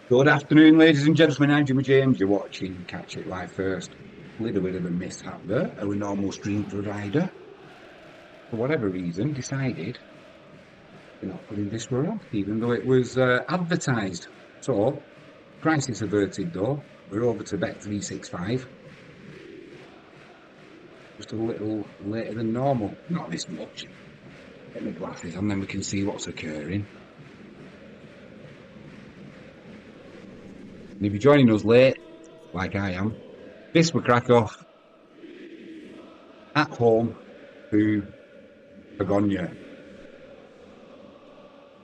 Good afternoon, ladies and gentlemen. I'm Jimmy James. You're watching Catch It Live First. A little bit of a mishap there. Our normal stream provider, for whatever reason, decided they're not putting this one on, even though it was advertised. So, crisis averted though. We're over to Bet365. Just a little later than normal. Not this much. Get my glasses on, then we can see what's occurring. And if you're joining us late, like I am, Wisła Kraków at home to Pogoń.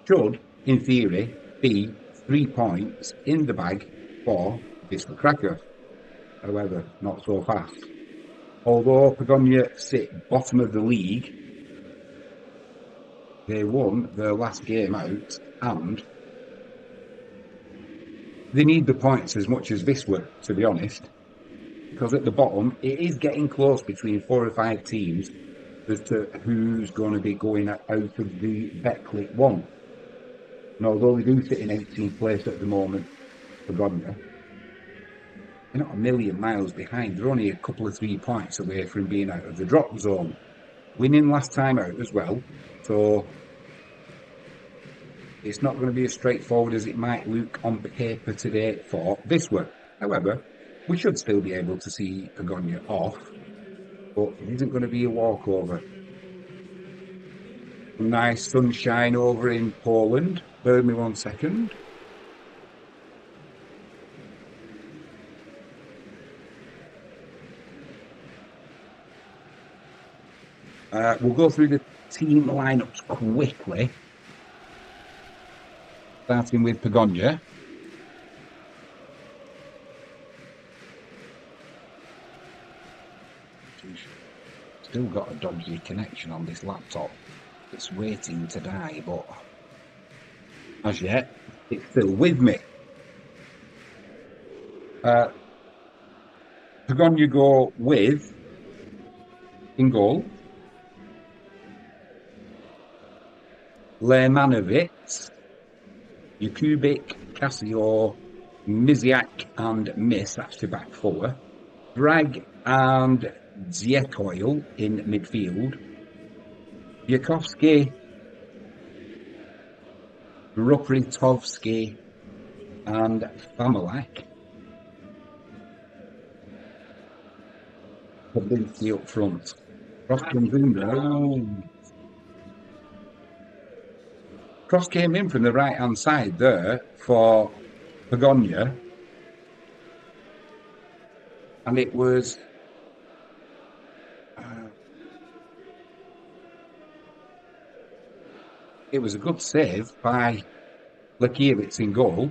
Should, in theory, be 3 points in the bag for Wisła Kraków. However, not so fast. Although Pogoń sit bottom of the league, they won their last game out and they need the points as much as Wisła, to be honest, because at the bottom it is getting close between 4 or 5 teams as to who's going to be going out of the Betclic one. And although they do sit in 18th place at the moment, Pogoń, they're not a million miles behind. They're only a couple of 3 points away from being out of the drop zone. Winning last time out as well, so it's not going to be as straightforward as it might look on paper today for Wisła. However, we should still be able to see Pogoń off, but it isn't going to be a walkover. Nice sunshine over in Poland. Bear with me 1 second. We'll go through the team lineups quickly. Starting with Pogoń. Still got a dodgy connection on this laptop. It's waiting to die, but as yet, it's still with me. Pogoń go with, in goal, Lemanovic, Jakubik, Casio, Miziak and Miss, that's the back four. Bragg and Dziekoil in midfield. Jakovsky, Rupritovsky and Familak. Publicity up front. Cross came in from the right hand side there for Pogoń, and it was a good save by Lekiewicz in goal.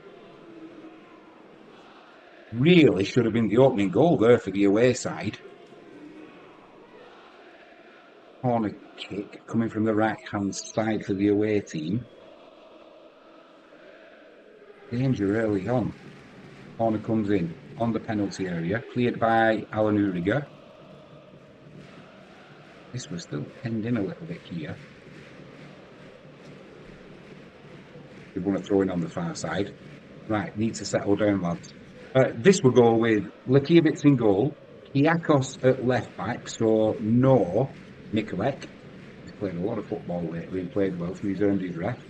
Really should have been the opening goal there for the away side. Corner kick coming from the right hand side for the away team. Danger early on. Corner comes in on the penalty area, cleared by Alan Uriger. This was still penned in a little bit here. We want to throw in on the far side. Right, need to settle down, lads. This will go with Lekiewicz in goal, Kiakos at left back, so no Nikolek. He's played a lot of football lately and played well, so he's earned his rest.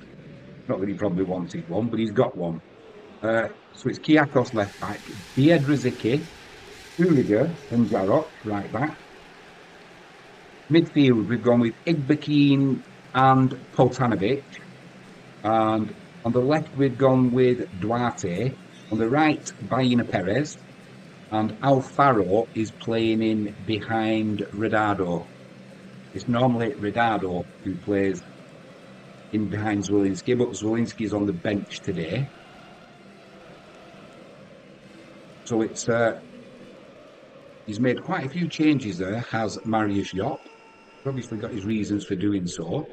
Not that he probably wanted one, but he's got one. So it's Kiakos left back, Biedrzycki, Uriger and Jarok right back. Midfield, we've gone with Igbekeen and Poltanovic. And on the left, we've gone with Duarte. On the right, Baina Perez. And Alfaro is playing in behind Redado. It's normally Redado who plays in behind Zwolinski, but Zwolinski's on the bench today. So it's he's made quite a few changes there, has Marius Jop. Obviously got his reasons for doing so.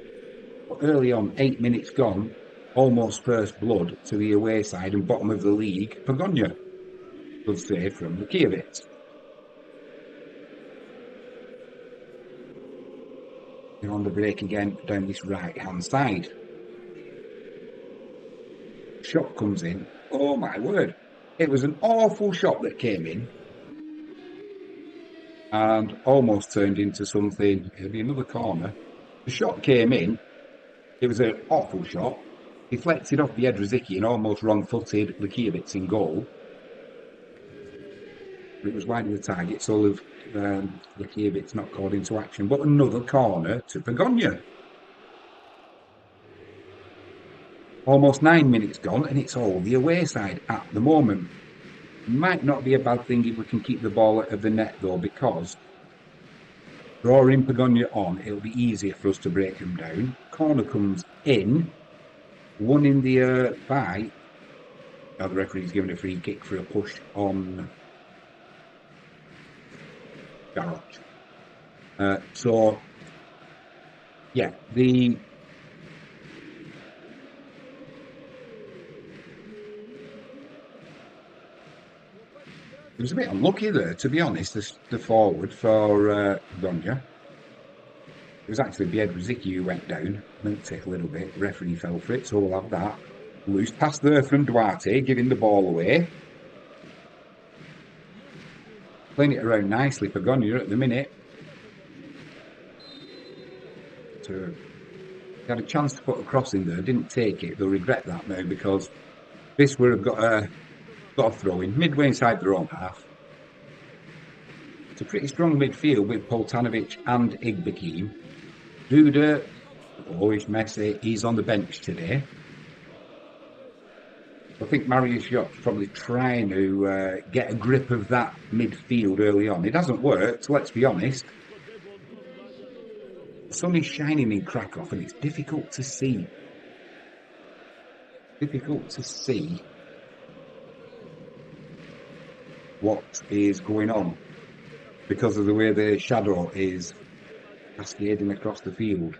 But early on, 8 minutes gone, almost first blood to the away side and bottom of the league, Pogoń. Good save from Lekiewicz. They're on the break again down this right hand side. Shot comes in Oh my word. It was an awful shot that came in and almost turned into something. It'll be another corner. The shot came in. It was an awful shot. Deflected off the Edrozicki and almost wrong-footed Lukiewicz in goal. It was wide of the target, so Lukiewicz not called into action. But another corner to Pogoń. Almost 9 minutes gone, and it's all the away side at the moment. Might not be a bad thing if we can keep the ball out of the net, though, because drawing Pogoń on, it'll be easier for us to break them down. Corner comes in, one in the air by. Now the referee's given a free kick for a push on Garroch. So, yeah, it was a bit unlucky there, to be honest, the forward for Pogoń. It was actually Biedrzycki who went down. Meant it a little bit. The referee fell for it, so we'll have that. Loose pass there from Duarte, giving the ball away. Playing it around nicely, Pogoń at the minute. They had a chance to put a cross in there, didn't take it. They'll regret that now because Wisła have got a throw in midway inside their own half. It's a pretty strong midfield with Poltanovic and Igbekim. Duda, he's messy. He's on the bench today. I think Mariusz Jok's probably trying to get a grip of that midfield early on. It hasn't worked, let's be honest. The sun is shining in Kraków and it's difficult to see. Difficult to see what is going on because of the way the shadow is cascading across the field.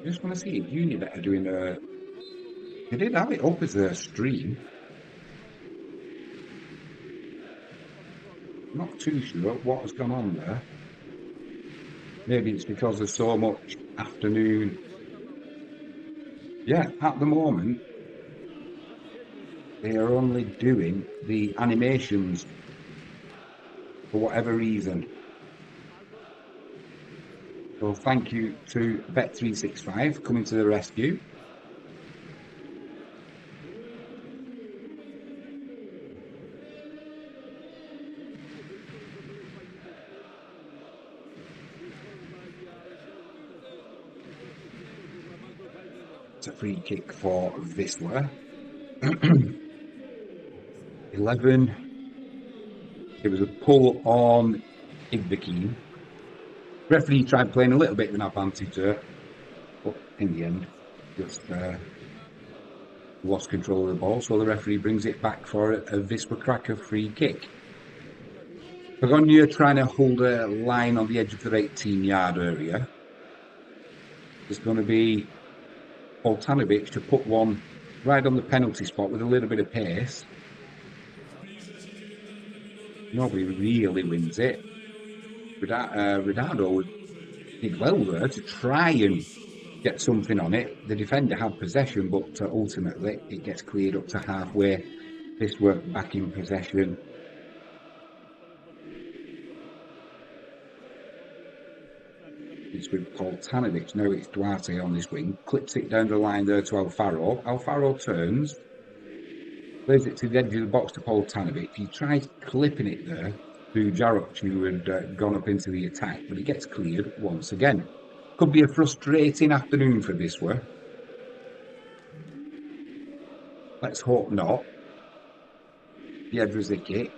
I just want to see if Unibet are doing a... They did have it up as a stream. Not too sure what has gone on there. Maybe it's because there's so much afternoon. Yeah, at the moment, they are only doing the animations for whatever reason. So thank you to Bet365 coming to the rescue. It's a free kick for Wisła. 11. It was a pull on Igbekim. Referee tried playing a little bit of an advantage there, but in the end, just lost control of the ball. So the referee brings it back for a Wisła Kraków free kick. Pogoń trying to hold a line on the edge of their 18-yard area. There's going to be Poltanovic to put one right on the penalty spot with a little bit of pace. Nobody really wins it. Ronaldo did well there to try and get something on it. The defender had possession, but ultimately it gets cleared up to halfway. Wisła back in possession. It's with Poltanovic. Now it's Duarte on this wing. Clips it down the line there to Alfaro. Alfaro turns. Plays it to the edge of the box to Poltanovic. He tries clipping it there to Garroch, who had gone up into the attack, but he gets cleared once again. Could be a frustrating afternoon for Wisła. Let's hope not. Biedrzycki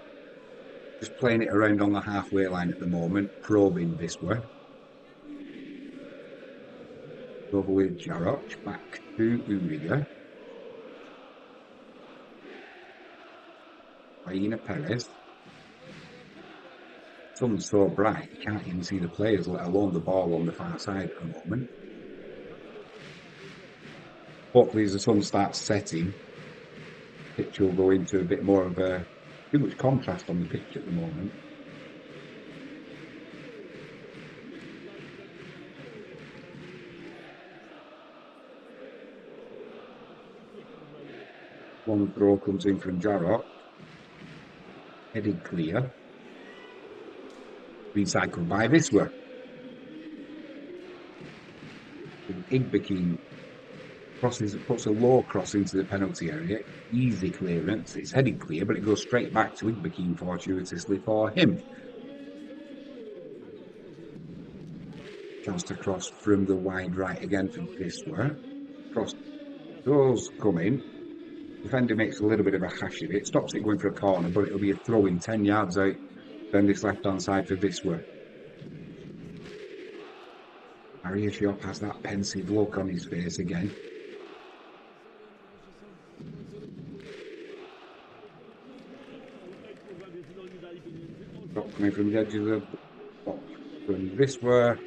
just playing it around on the halfway line at the moment, probing Wisła. Over with Garroch, back to Uriga. Aina Perez. Sun's so bright, you can't even see the players, let alone the ball on the far side at the moment. Hopefully as the sun starts setting, the pitch will go into a bit more of a... too much contrast on the pitch at the moment. Long throw comes in from Jarrott. Headed clear. Recycled by Wisła. Igbekin puts a low cross into the penalty area. Easy clearance. It's headed clear, but it goes straight back to Igbekin fortuitously for him. Chance to cross from the wide right again from Wisła. Cross does come in. Defender makes a little bit of a hash of it. Stops it going for a corner, but it'll be a throw in 10 yards out down this left-hand side for Wisła. Maria Shop has that pensive look on his face again. Coming from the edge of the box from Wisła.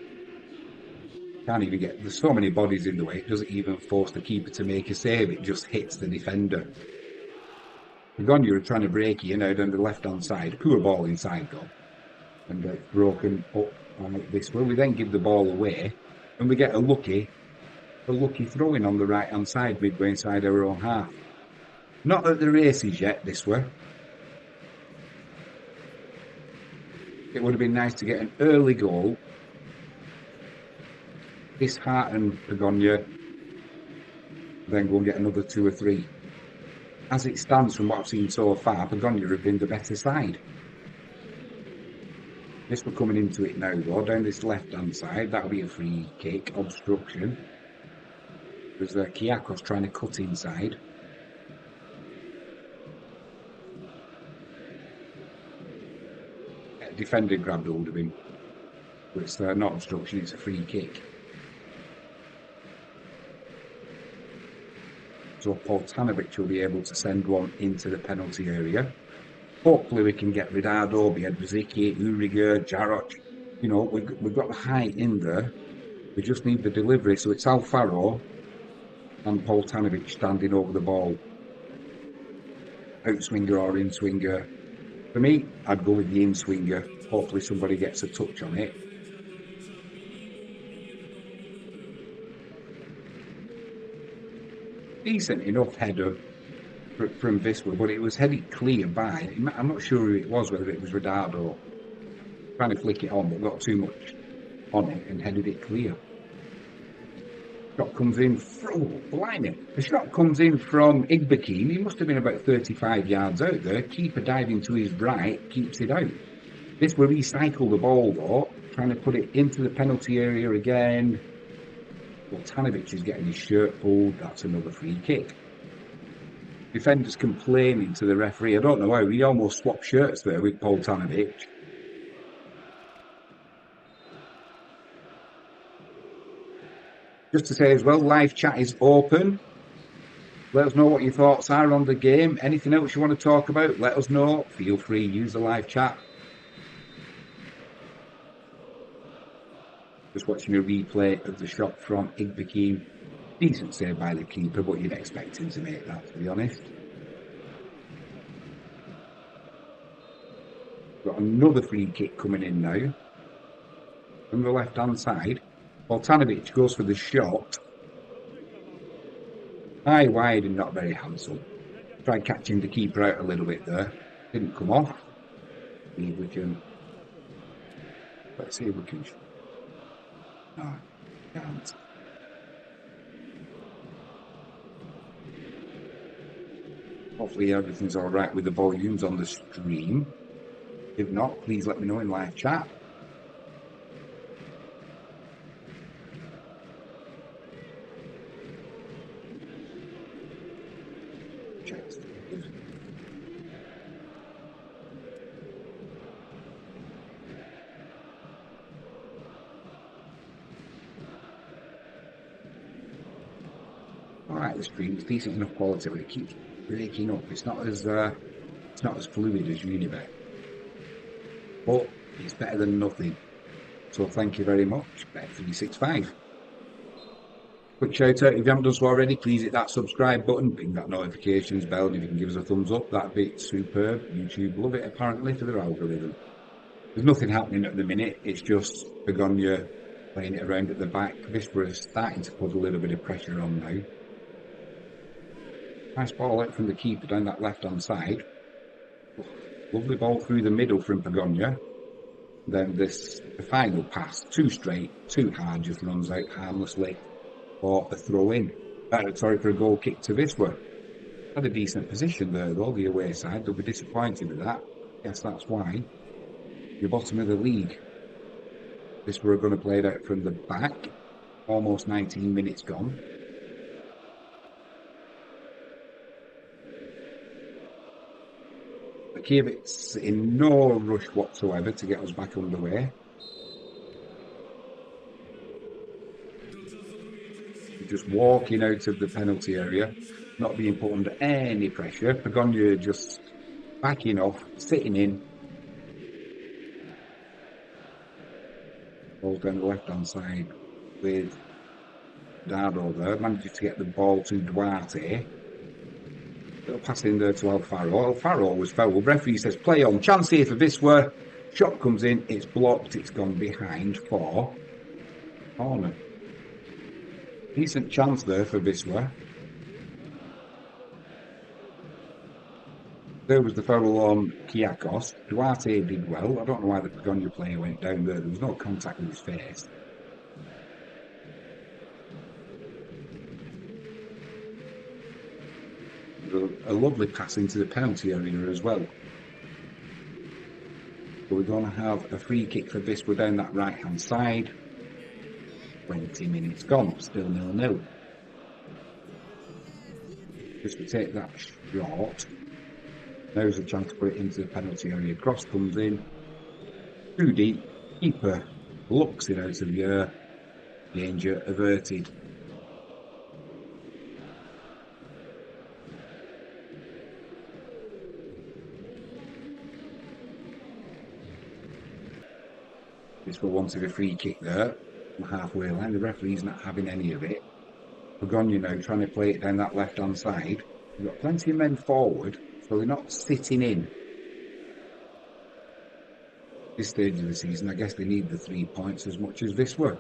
Can't even get, there's so many bodies in the way, it doesn't even force the keeper to make a save, it just hits the defender. Pogoń are trying to break in out on the left hand side, poor ball inside goal, and broken up on Wisła. We then give the ball away, and we get a lucky throw in on the right hand side, midway inside our own half. Not at the races yet, Wisła. It would have been nice to get an early goal. Dishearten Pogoń, then go and get another 2 or 3. As it stands from what I've seen so far, Pogoń have been the better side. Wisła coming into it now though, down this left hand side, that'll be a free kick, obstruction. There's Kiakos trying to cut inside. Defender grabbed hold of him, but it's not obstruction, it's a free kick. So Poltanovic will be able to send one into the penalty area. Hopefully we can get Ridado, Biedrzycki, Uriger, Jarrott. You know, we've got the height in there. We just need the delivery. So it's Alfaro and Poltanovic standing over the ball. Outswinger or in-swinger. For me, I'd go with the in-swinger. Hopefully somebody gets a touch on it. Decent enough header from Wisła, but it was headed clear by, I'm not sure who it was, whether it was Ridado. Trying to flick it on, but got too much on it and headed it clear. Shot comes in, blimey. The shot comes in from Igbekin. He must have been about 35 yards out there. Keeper diving to his right, keeps it out. Wisła recycle the ball though, trying to put it into the penalty area again. Poltanovic is getting his shirt pulled. That's another free kick. Defenders complaining to the referee. I don't know how. He almost swapped shirts there with Poltanovic. Just to say as well, live chat is open. Let us know what your thoughts are on the game. Anything else you want to talk about, let us know. Feel free, use the live chat. Just watching a replay of the shot from Igbekin. Decent save by the keeper, but you'd expect him to make that, to be honest. Got another free kick coming in now. From the left-hand side. Poltanovic goes for the shot. High wide and not very handsome. Tried catching the keeper out a little bit there. Didn't come off. See if we can... Let's see if we can... No, can't. Hopefully everything's alright with the volumes on the stream. If not, please let me know in live chat. Alright, the stream's decent enough quality, but it keeps breaking up. It's not as fluid as Unibet. But it's better than nothing. So thank you very much, Bet365. Quick shout out, if you haven't done so already, please hit that subscribe button, ping that notifications bell, and if you can give us a thumbs up, that'd be superb. YouTube love it apparently for their algorithm. There's nothing happening at the minute, it's just Pogoń playing it around at the back. Wisła is starting to put a little bit of pressure on now. Nice ball out from the keeper down that left-hand side. Lovely ball through the middle from Pogoń. Then the final pass, too straight, too hard, just runs out harmlessly for a throw-in. Sorry, for a goal kick to Wisła. Had a decent position there, though, the away side. They'll be disappointed with that. Yes, that's why. You're bottom of the league. Wisła are going to play it out from the back. Almost 19 minutes gone. Kiewicz in no rush whatsoever to get us back underway. Just walking out of the penalty area, not being put under any pressure. Pogoń just backing off, sitting in. Ball down the left-hand side with Dardo there. Manages to get the ball to Duarte. Little pass in there to Alfaro. Alfaro was fouled. Referee says play on. Chance here for Wisła. Shot comes in. It's blocked. It's gone behind for corner. Decent chance there for Wisła. There was the foul on Kiakos. Duarte did well. I don't know why the Pogoń player went down there. There was no contact with his face. A lovely pass into the penalty area as well. So we're going to have a free kick for Wisła down that right hand side. 20 minutes gone, still 0-0. Just to take that shot. Now's a chance to put it into the penalty area. Cross comes in. Too deep. Keeper looks it out of the air. Danger averted. Wisła wanted a free kick there. Halfway line, the referee's not having any of it. Pogoń now trying to play it down that left hand side. We've got plenty of men forward, so they're not sitting in. This stage of the season, I guess they need the 3 points as much as Wisła.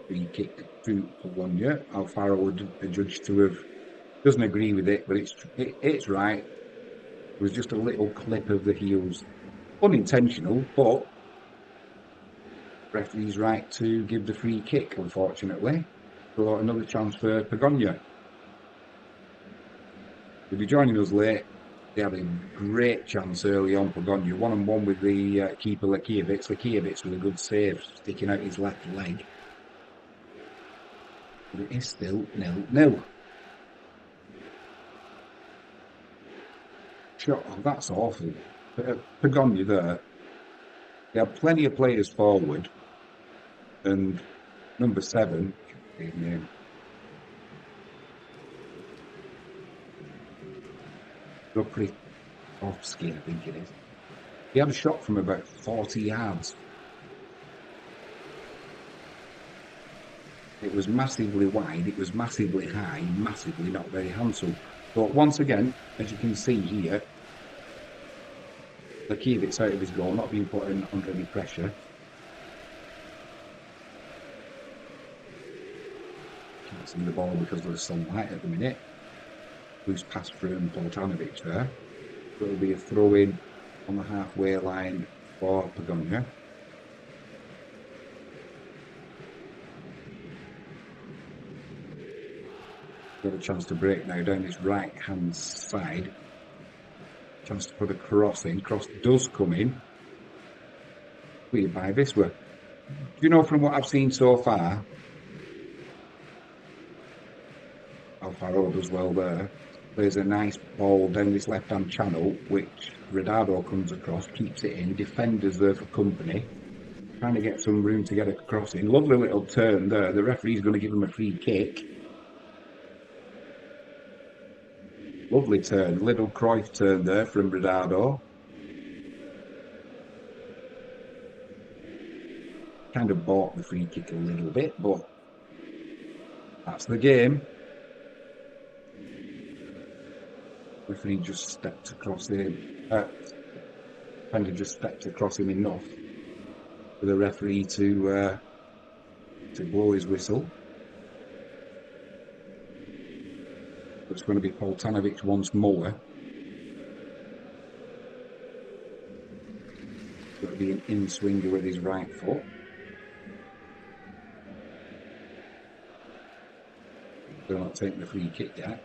Free kick to Pogoń. Alfaro would judge to have doesn't agree with it, but it's right. It was just a little clip of the heels. Unintentional, but referee's right to give the free kick, unfortunately. So another chance for Pogoń. If you're joining us late, they had a great chance early on, Pogoń. 1-on-1 with the keeper Lekiewicz. Lekiewicz with a good save, sticking out his left leg. But it is still 0-0. Shot, oh, that's awful. Pogoń there. They have plenty of players forward, and number 7, his name. Pretty off skin, I think it is. He had a shot from about 40 yards. It was massively wide, it was massively high, massively not very handsome. But once again, as you can see here, Lekiewicz out of his goal, not being put under any pressure. Can't see the ball because of the sunlight at the minute. Loose pass from Poltanovic there. So it'll be a throw in on the halfway line for Pogoń. Got a chance to break now down this right hand side. Chance to put a cross in. Cross does come in. Cleared by Wisła. Do you know from what I've seen so far? Alfaro does well there. There's a nice ball down this left hand channel, which Redardo comes across, keeps it in. Defenders there for company. Trying to get some room to get a cross in. Lovely little turn there. The referee's going to give him a free kick. Lovely turn, little Cruyff turn there from Redardo. Kind of bought the free kick a little bit, but that's the game. Referee just stepped across him. Kind of just stepped across him enough for the referee to blow his whistle. It's going to be Poltanovic once more. It's going to be an in-swinger with his right foot. They're not taking the free kick yet.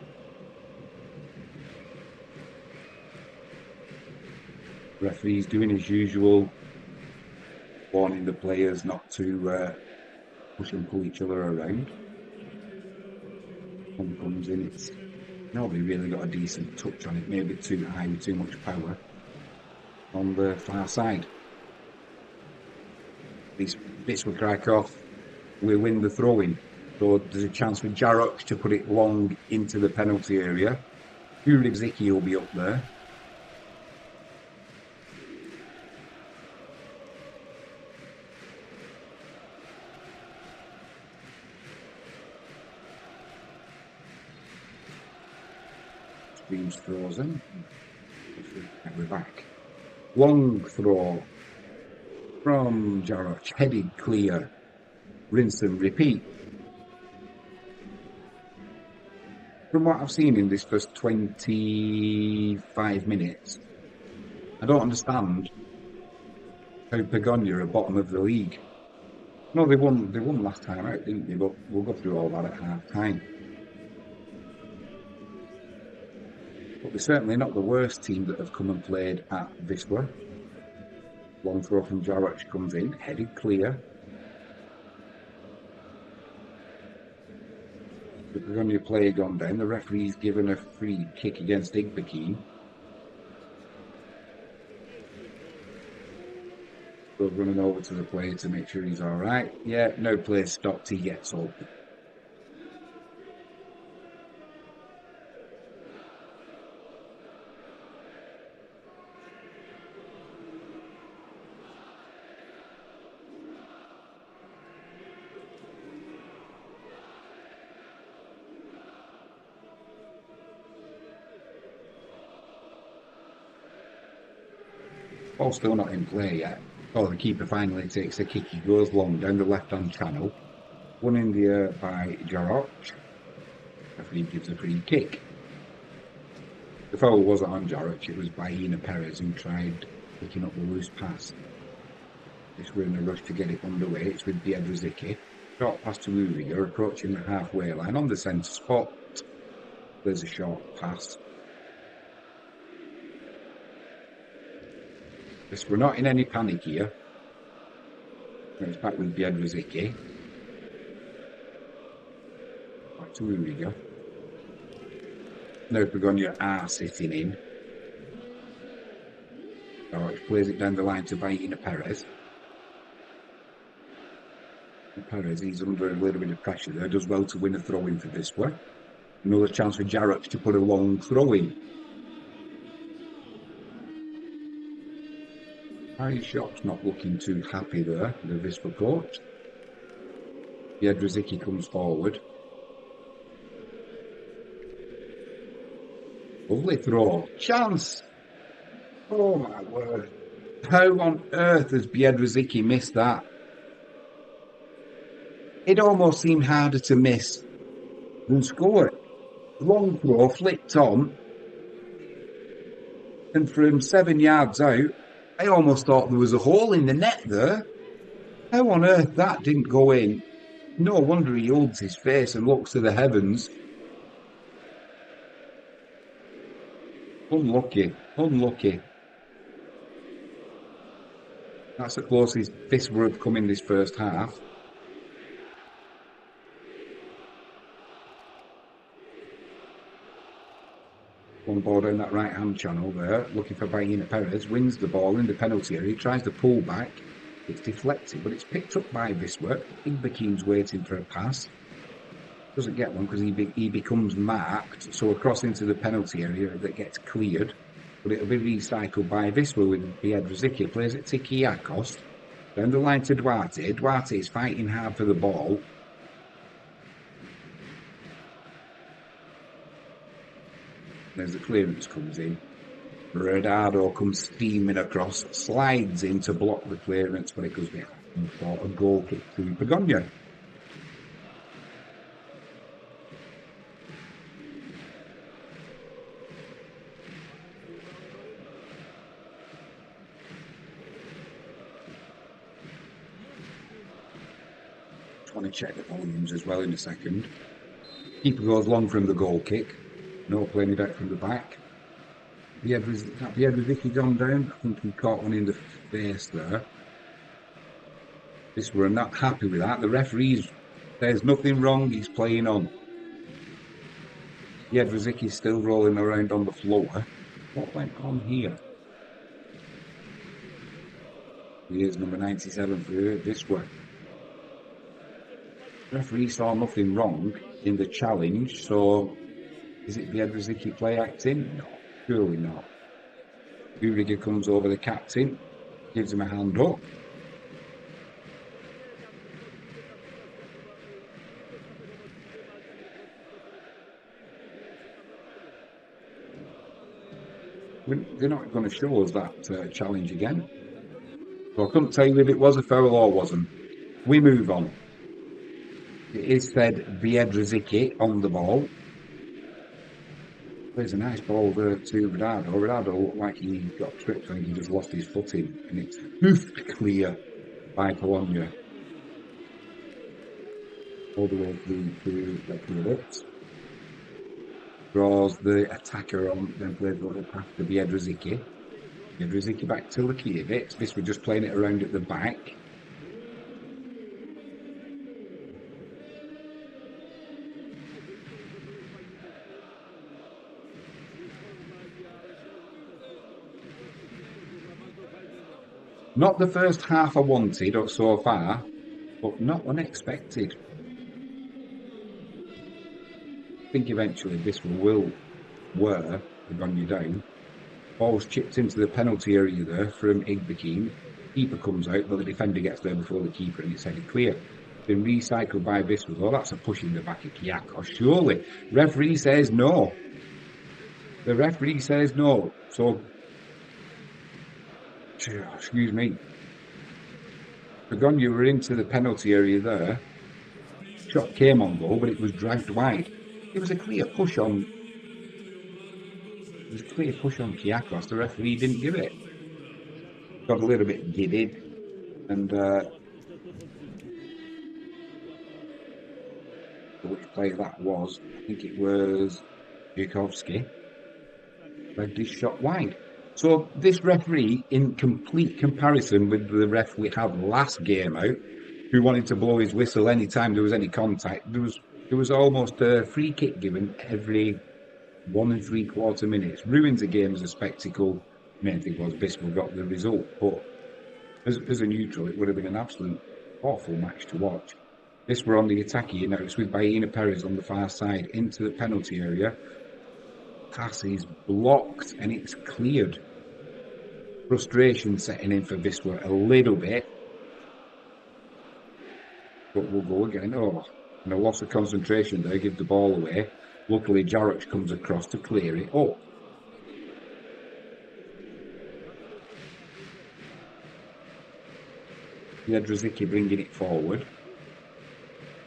Referee's doing his usual, warning the players not to push and pull each other around. One comes in, it's nobody really got a decent touch on it, maybe too high with too much power on the far side. Wisła Kraków will win the throw-in, so there's a chance for Jarok to put it long into the penalty area. Uribzicki will be up there. Streams throws in. We're back. Long throw from Jarok, headed clear. Rinse and repeat. From what I've seen in this first 25 minutes, I don't understand how Pogoń are bottom of the league. No, they won last time out, didn't they? But we'll go through all that at half time. But they're certainly not the worst team that have come and played at Wisła. Long throw from Jarok comes in, headed clear. The Pogoń player gone down. The referee's given a free kick against Igbekin. Still running over to the player to make sure he's alright. Yeah, no play stopped, he gets up. Ball still not in play yet. Oh, the keeper finally takes a kick. He goes long down the left-hand channel. Won in the air by Jarok. Referee gives a free kick. The foul wasn't on Jarok, it was by Ina Perez who tried picking up the loose pass. This we're in a rush to get it underway. It's with Biedrzycki. Short pass to Uriga, approaching the halfway line on the centre spot. There's a short pass. We're not in any panic here. It's back with Biedrzycki. Back to Uriga. Now Pogoń are sitting in. Jarok plays it down the line to Ina Perez. Perez, he's under a little bit of pressure there. Does well to win a throw-in for Wisła. Another chance for Jarok to put a long throw-in. Harry Shop's not looking too happy there, the Wisła coach. Biedrzycki comes forward. Lovely throw. Chance! Oh my word. How on earth has Biedrzycki missed that? It almost seemed harder to miss than score it. Long throw, flicked on. And from 7 yards out, I almost thought there was a hole in the net there. How on earth that didn't go in? No wonder he holds his face and looks to the heavens. Unlucky, unlucky. That's the closest Wisła have come in this first half. One ball down that right-hand channel there, looking for Ina Perez, wins the ball in the penalty area, tries to pull back, it's deflected, but it's picked up by Wisła. Igbekin's waiting for a pass, doesn't get one because he becomes marked, so a cross into the penalty area that gets cleared, but it'll be recycled by Wisła with Biedrzycki, plays it to Kiakos, down the line to Duarte. Duarte is fighting hard for the ball. There's the clearance comes in. Bernardo comes steaming across, slides in to block the clearance, but it goes behind for a goal kick to Pogoń. want to check the volumes as well in a second. Keeper goes long from the goal kick. No playing it out from the back. Biedrzycki gone down. I think he caught one in the face there. This were not happy with that. The referees, there's nothing wrong. He's playing on. Biedrzycki's still rolling around on the floor. What went on here? Here's number 97 for Wisła. The referee saw nothing wrong in the challenge, so is it Biedrzycki play acting? No, surely not. Uriger comes over the captain, gives him a hand up. They're not going to show us that challenge again. So I couldn't tell you if it was a foul or wasn't. We move on. It is said Biedrzycki on the ball. There's a nice ball there to Ronaldo. Ronaldo looked like he got tripped and he just lost his footing. And it's hoofed clear by Pogoń. All the way through to Betclic. Draws the attacker on, then plays over past to Biedrzycki. Biedrzycki back to Lekiewicz. This was just playing it around at the back. Not the first half I wanted so far, but not unexpected. I think eventually this will wear the Pogoń down. Ball's chipped into the penalty area there from Igbekin. Keeper comes out, but the defender gets there before the keeper and it's headed clear. Been recycled by Wisła. Oh, that's a push in the back of Kiakos. Surely. Referee says no. The referee says no. So, excuse me. Pogoń were into the penalty area there. Shot came on goal, but it was dragged wide. It was a clear push on. It was a clear push on Kiakos. The referee didn't give it. Got a little bit giddy, and which player that was? I think it was Jankowski. Dragged his shot wide. So this referee, in complete comparison with the ref we had last game out, who wanted to blow his whistle anytime there was any contact, there was almost a free kick given every 1 3/4 minutes. Ruins the game as a spectacle. Main thing was Wisła got the result, but as a neutral, it would have been an absolute awful match to watch. This were on the attacker, you know, it's with Baena Perez on the far side into the penalty area. Pass is blocked and it's cleared. Frustration setting in for Wisła a little bit. But we'll go again. Oh, and a loss of concentration there, give the ball away. Luckily, Jarek comes across to clear it up. Biedrzycki bringing it forward.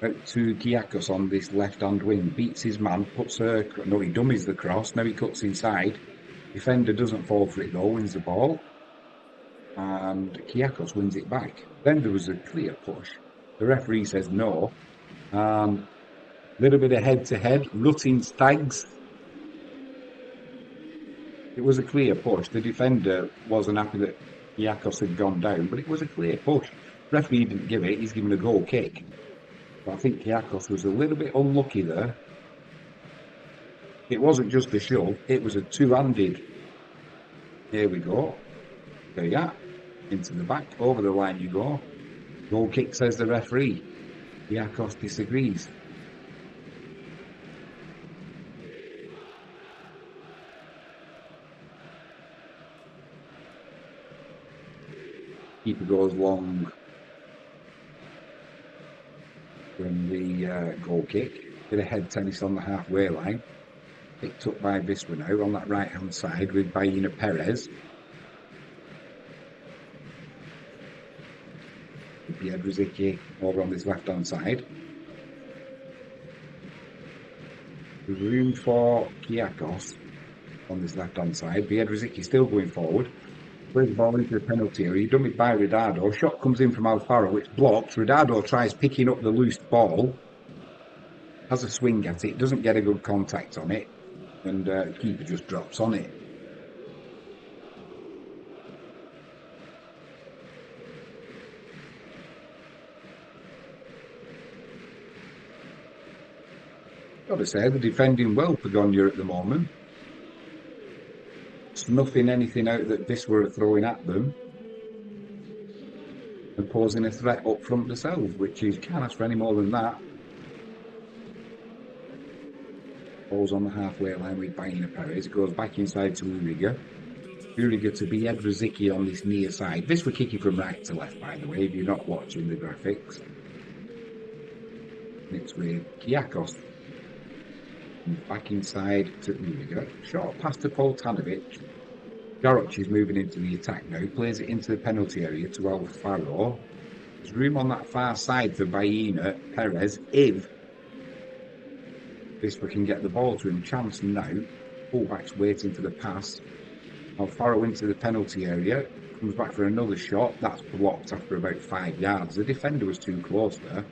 Out to Kiakos on this left-hand wing. Beats his man, puts he dummies the cross. Now he cuts inside. Defender doesn't fall for it though, wins the ball. And Kiakos wins it back. Then there was a clear push. The referee says no. Little bit of head-to-head. Rutting stags. It was a clear push. The defender wasn't happy that Kiakos had gone down, but it was a clear push. Referee didn't give it. He's given a goal kick. But I think Kiakos was a little bit unlucky there. It wasn't just a shove. It was a two-handed. Here we go. There you are. Into the back. Over the line you go. Goal kick, says the referee. Kiakos disagrees. Keeper goes long from the goal kick. Bit of head tennis on the halfway line. Picked up by Wisła now on that right hand side with Baena Perez. Biedrzycki over on this left hand side. Room for Kiakos on this left hand side. Biedrzycki still going forward. Plays the ball into the penalty area. Done it by Ridado. Shot comes in from Alfaro. It's blocked. Ridado tries picking up the loose ball. Has a swing at it. Doesn't get a good contact on it. And the keeper just drops on it. Got to say, they're defending well, Pogoń at the moment. Snuffing anything out that Wisła are throwing at them. And posing a threat up front themselves, which is can't ask for any more than that. Ball's on the halfway line with Baina Perez. It goes back inside to Uriga. Uriga to Biedrzycki on this near side. Wisła kicking from right to left, by the way, if you're not watching the graphics. It's with Kiakos. Back inside to Uriga. Short pass to Poltanovic. Jaroc is moving into the attack now. Plays it into the penalty area to Alfaro. There's room on that far side for Baina Perez if Wisła can get the ball to him. Chance now. Fullback's waiting for the pass. Alfaro into the penalty area. Comes back for another shot. That's blocked after about 5 yards. The defender was too close there.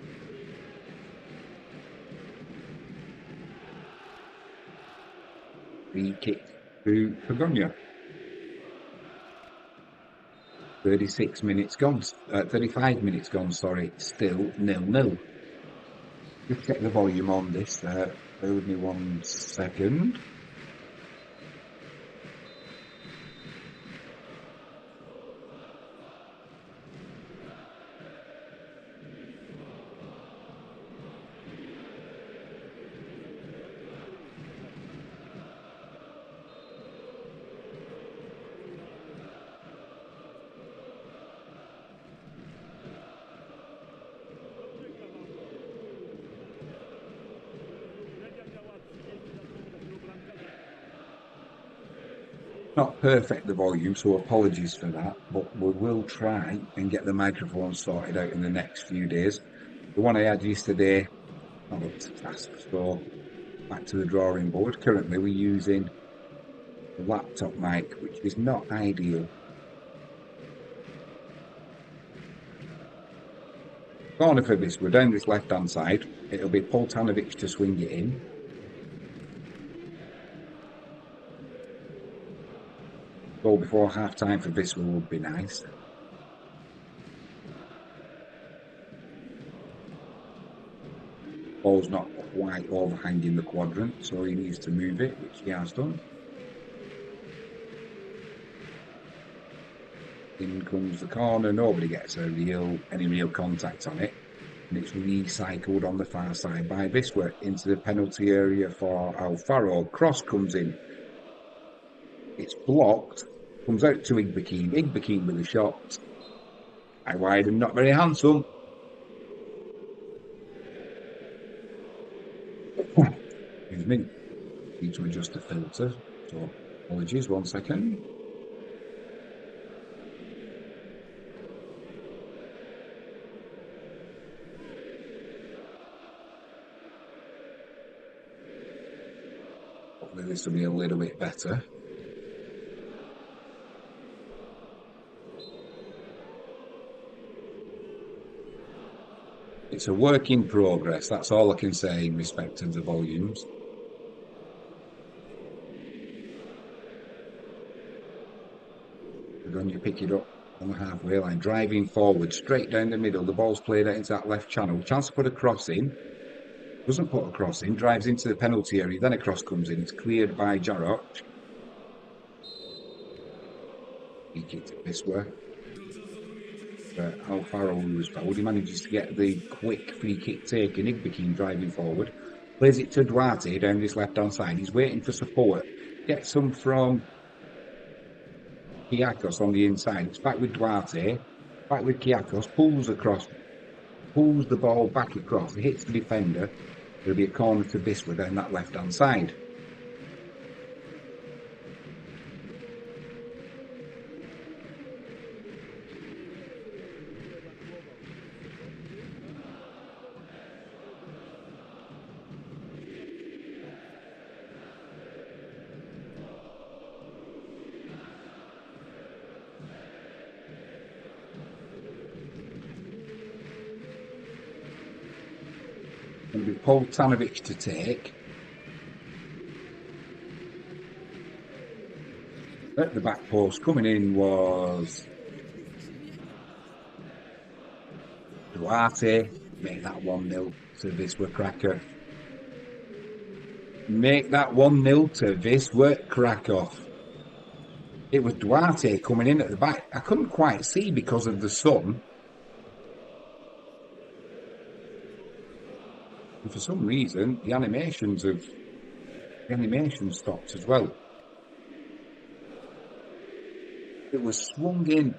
Free kick to Pogoń. 35 minutes gone, sorry, still 0-0. Just check the volume on this, bear with me 1 second. Not perfect, the volume, so apologies for that, but we will try and get the microphone sorted out in the next few days. The one I had yesterday, not up to task, so back to the drawing board. Currently we're using the laptop mic, which is not ideal. Corner for this, we're down this left hand side. It'll be Poltanovic to swing it in. Goal before half time for Wisła would be nice. Ball's not quite overhanging the quadrant, so he needs to move it, which he has done. In comes the corner, nobody gets any real contact on it. And it's recycled on the far side by Wisła into the penalty area for Alfaro. Cross comes in. It's blocked. Comes out to Igbekin. Igbekin with a shot. High wide and not very handsome. Excuse me. Need to adjust the filter. So apologies, 1 second. Hopefully this will be a little bit better. It's a work in progress, that's all I can say in respect of the volumes. When you pick it up on the halfway line, driving forward, straight down the middle, the ball's played out into that left channel. Chance to put a cross in, doesn't put a cross in, drives into the penalty area, then a cross comes in, it's cleared by Jaroc. He kicked it this way. Alfaro, who was fouled, he manages to get the quick free kick taken. Igbekin driving forward, plays it to Duarte down this left hand side. He's waiting for support, gets some from Kiakos on the inside. It's back with Duarte, back with Kiakos, pulls across, pulls the ball back across, it hits the defender. There'll be a corner to Wisła down that left hand side. It'll be Poltanovic to take. At the back post, coming in was Duarte. Make that 1-0 to Wisła Kraków. Make that 1-0 to Wisła Kraków. It was Duarte coming in at the back. I couldn't quite see because of the sun. And for some reason, the animation stopped as well. It was swung in.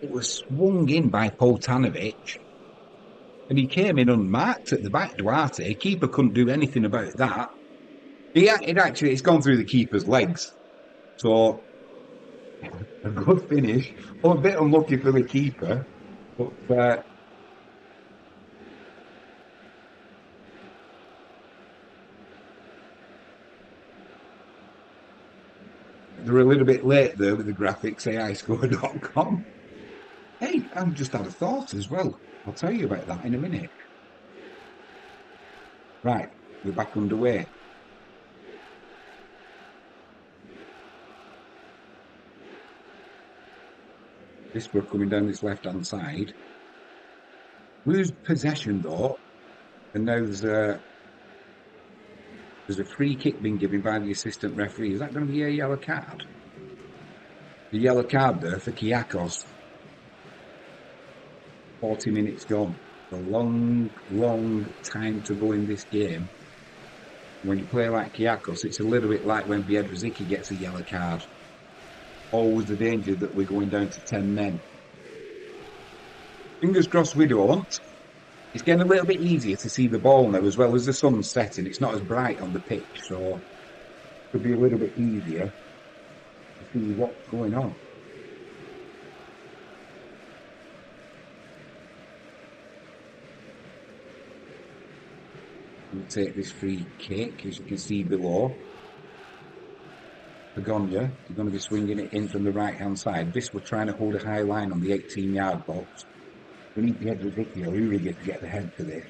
It was swung in by Poltanovic. And he came in unmarked at the back, Duarte. Keeper couldn't do anything about that. It's gone through the keeper's legs. So, a good finish. A bit unlucky for the keeper. But, they're a little bit late there with the graphics, AIScore.com. Hey, I've just had a thought as well. I'll tell you about that in a minute. Right, we're back underway. We're coming down this left-hand side. Lose possession though, and now there's a free kick being given by the assistant referee. Is that going to be a yellow card? The yellow card there for Kyriakos. 40 minutes gone. A long, long time to go in this game. When you play like Kyriakos, it's a little bit like when Biedrzycki gets a yellow card. Always the danger that we're going down to 10 men. Fingers crossed we don't. It's getting a little bit easier to see the ball now as well as the sun's setting. It's not as bright on the pitch, so it could be a little bit easier to see what's going on. We'll take this free kick, as you can see below. Pogoń, you're going to be swinging it in from the right-hand side. Wisła trying to hold a high line on the 18-yard box. We need Biedrzycki or Uriga to get the head for this.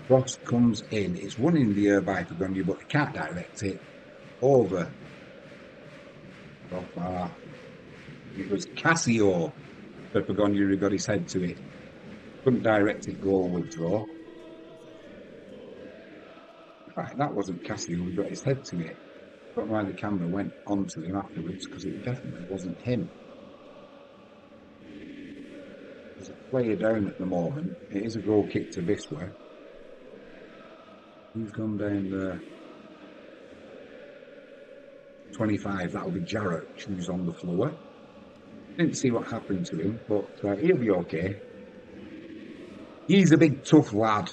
Cross comes in. It's won in the air by Pogoń, but they can't direct it over. It was Cassio for Pogoń who got his head to it. Couldn't direct it goalwards though. In fact, that wasn't Cassio who got his head to it. I don't know why the camera went onto him afterwards, because it definitely wasn't him. There's a player down at the moment. It is a goal kick to Wisła. Who's gone down there? 25, that'll be Jarrett, who's on the floor. Didn't see what happened to him, but he'll be okay. He's a big tough lad.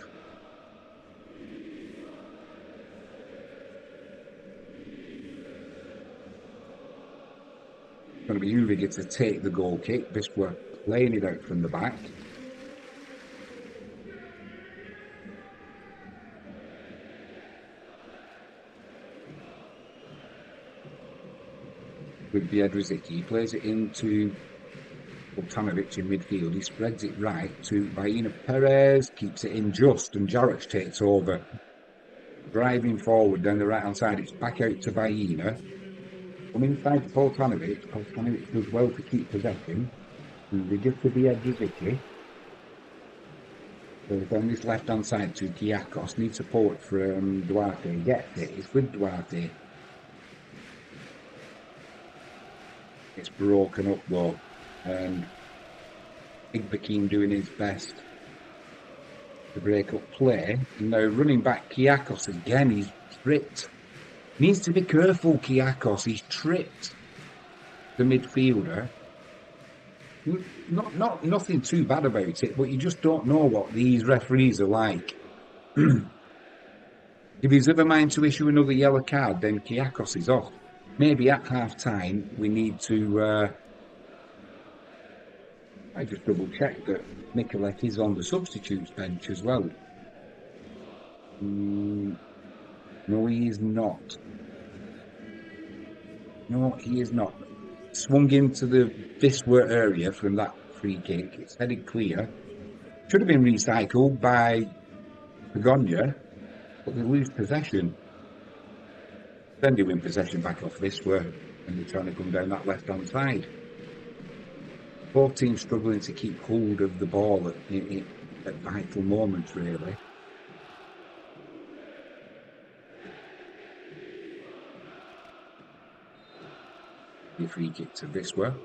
Going to be Uriga to take the goal kick. Wisła playing it out from the back. With Biedrzycki, he plays it into Poltanovic in midfield. He spreads it right to Baina Perez, keeps it in just, and Jarrett takes over. Driving forward down the right hand side, it's back out to Baina. From inside to Poltanovic. Poltanovic does well to keep possession. And we get to Biedrzycki. So down this left hand side to Kyriakos. Needs support from Duarte. Gets it. It's with Duarte. It's broken up though. And Igbekin doing his best to break up play. And now running back Kyriakos again. He's tripped. Needs to be careful, Kyriakos. He's tripped the midfielder. Nothing too bad about it, but you just don't know what these referees are like. If he's ever mind to issue another yellow card, then Kyriakos is off. Maybe at half time we need to. I just double check that Mikulek is on the substitutes bench as well. No, he is not. No, he is not. Swung into the Wisła area from that free kick. It's headed clear. Should have been recycled by Pogoń, but they lose possession. Then they win possession back off Wisła, and they're trying to come down that left-hand side. Both teams struggling to keep hold of the ball at vital moments, really. The free kick to Wisła.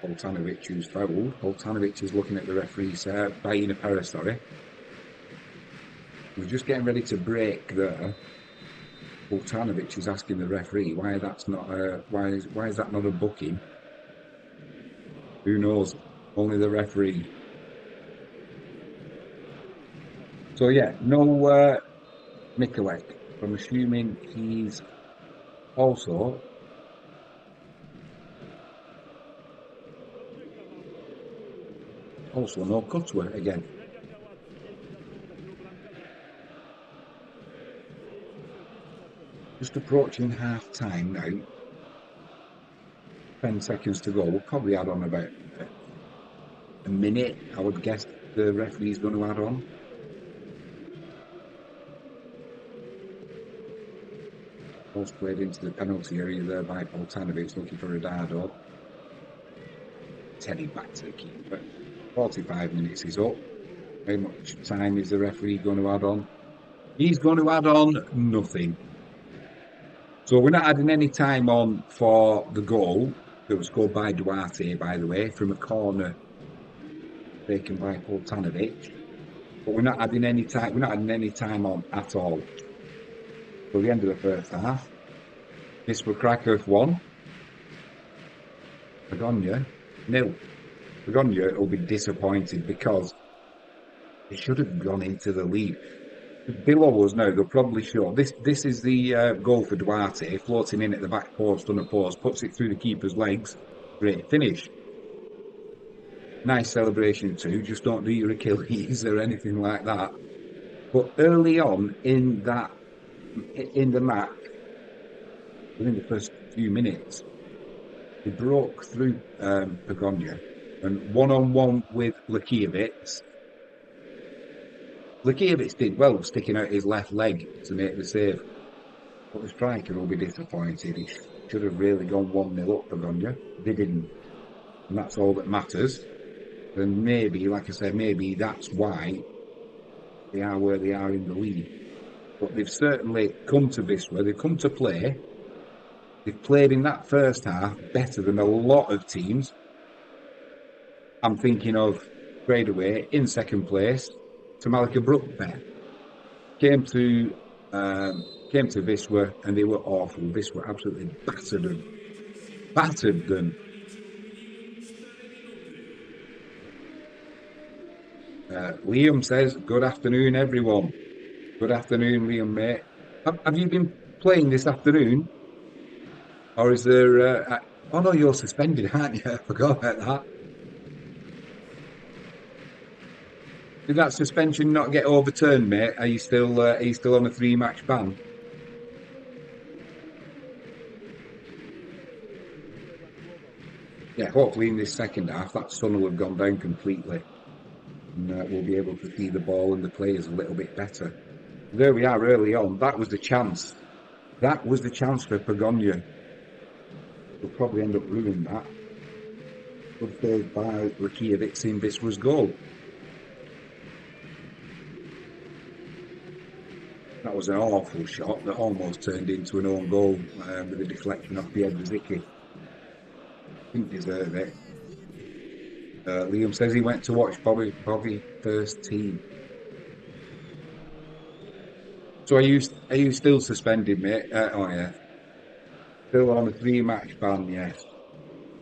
Poltanovic, who's fouled. Poltanovic is looking at the referee's Baina sorry. We're just getting ready to break there. Poltanovic is asking the referee why that's not why is that not a booking? Who knows? Only the referee. So yeah, no Mikulek. I'm assuming he's also no Kutwa again. Just approaching half time now. 10 seconds to go. We'll probably add on about a minute, I would guess the referee's going to add on. Ball's played into the penalty area there by Poltanovic, looking for Ronaldo. Heading back to the keeper. 45 minutes is up. How much time is the referee going to add on? He's going to add on nothing. So we're not adding any time on for the goal that was scored by Duarte, by the way, from a corner taken by Poltanovic. But we're not adding any time. We're not adding any time on at all. So the end of the first half. Wisła Kraków 1. Pogoń 0. Pogoń will be disappointed because they should have gone into the lead. Below us now, they'll probably show. This is the goal for Duarte, floating in at the back post on a post, puts it through the keeper's legs. Great finish. Nice celebration too, just don't do your Achilles or anything like that. But early on in the match, within the first few minutes, they broke through Pogoń and one-on-one with Lakijevic. Lakijevic did well sticking out his left leg to make the save. But the striker will be disappointed. He should have really gone 1-0 up Pogoń. They didn't. And that's all that matters. And maybe, like I said, maybe that's why they are where they are in the league. But they've certainly come to Wisła. They've come to play. They've played in that first half better than a lot of teams. I'm thinking of straight away in second place to Malika Brookbet. Came to Wisła and they were awful. Wisła absolutely battered them. Liam says, good afternoon everyone. Good afternoon Liam, mate. Have you been playing this afternoon? Or is there oh no, you're suspended, aren't you? I forgot about that. Did that suspension not get overturned, mate? Are you still on a 3-match ban? Yeah, hopefully in this second half that sun will have gone down completely. And we'll be able to see the ball and the players a little bit better. There we are early on. That was the chance. That was the chance for Pogoń. We'll probably end up ruining that. Good save by Lakijevic in Wisła's goal. That was an awful shot that almost turned into an own goal with a deflection off Biedrzycki. Didn't deserve it. Liam says he went to watch Bobby first team. So are you still suspended, mate? Oh yeah. Still on a 3-match ban, yes.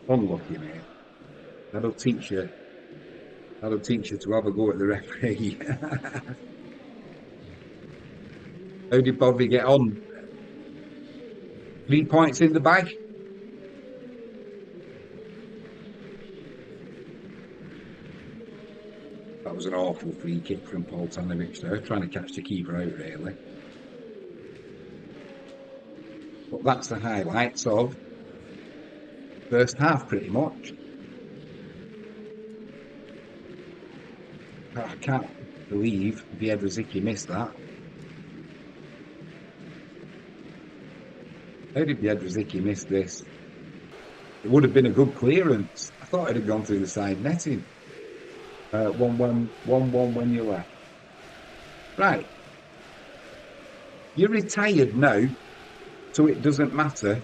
Unlucky, mate. That'll teach you to have a go at the referee. How did Bobby get on? 3 points in the bag? That was an awful free kick from Poltanovic there, trying to catch the keeper out really. But that's the highlights of first half pretty much. I can't believe Biedrzycki missed that. How did Biedrzycki miss this? It would have been a good clearance. I thought it had gone through the side netting. 1-1 when you left. Right. You're retired now, so it doesn't matter.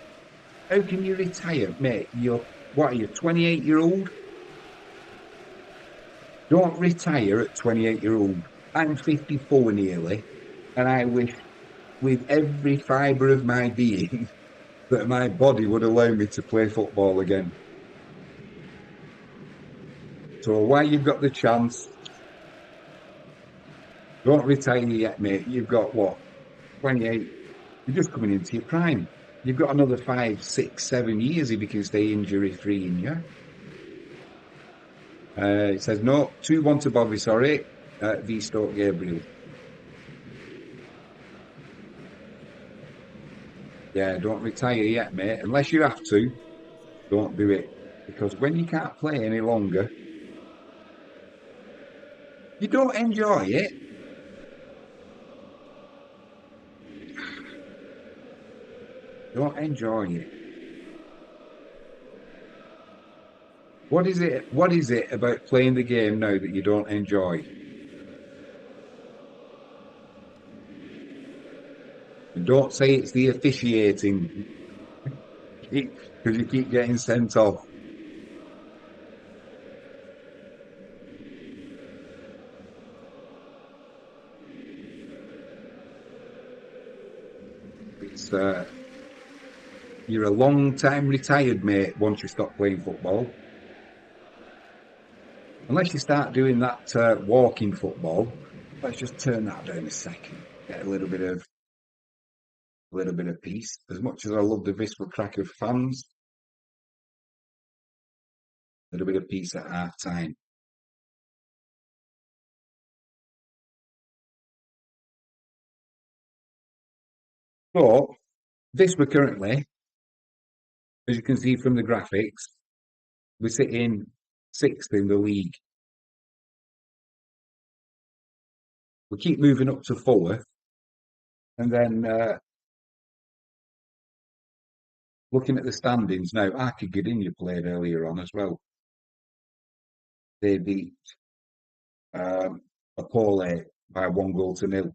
How can you retire, mate? What are you, 28-year-old? Don't retire at 28-year-old. I'm 54 nearly, and I wish with every fibre of my being that my body would allow me to play football again. So while you've got the chance, don't retire yet, mate. You've got what? 28. You're just coming into your prime. You've got another 5, 6, 7 years if you can stay injury-free in you. It says no, 2-1 to Bobby, sorry. V Stoke Gabriel. Yeah, don't retire yet, mate. Unless you have to, don't do it. Because when you can't play any longer, you don't enjoy it. Don't enjoy it. What is it about playing the game now that you don't enjoy? And don't say it's the officiating because you keep getting sent off. It's you're a long time retired, mate, once you stop playing football. Unless you start doing that walking football. Let's just turn that down a second. Get a little bit of peace. As much as I love the Wisła Kraków fans, a little bit of peace at half time. So, Wisła currently, as you can see from the graphics, we're sitting 6th in the league. We keep moving up to 4th, and then looking at the standings now, Archigadinia played earlier on as well. They beat Apole by 1-0.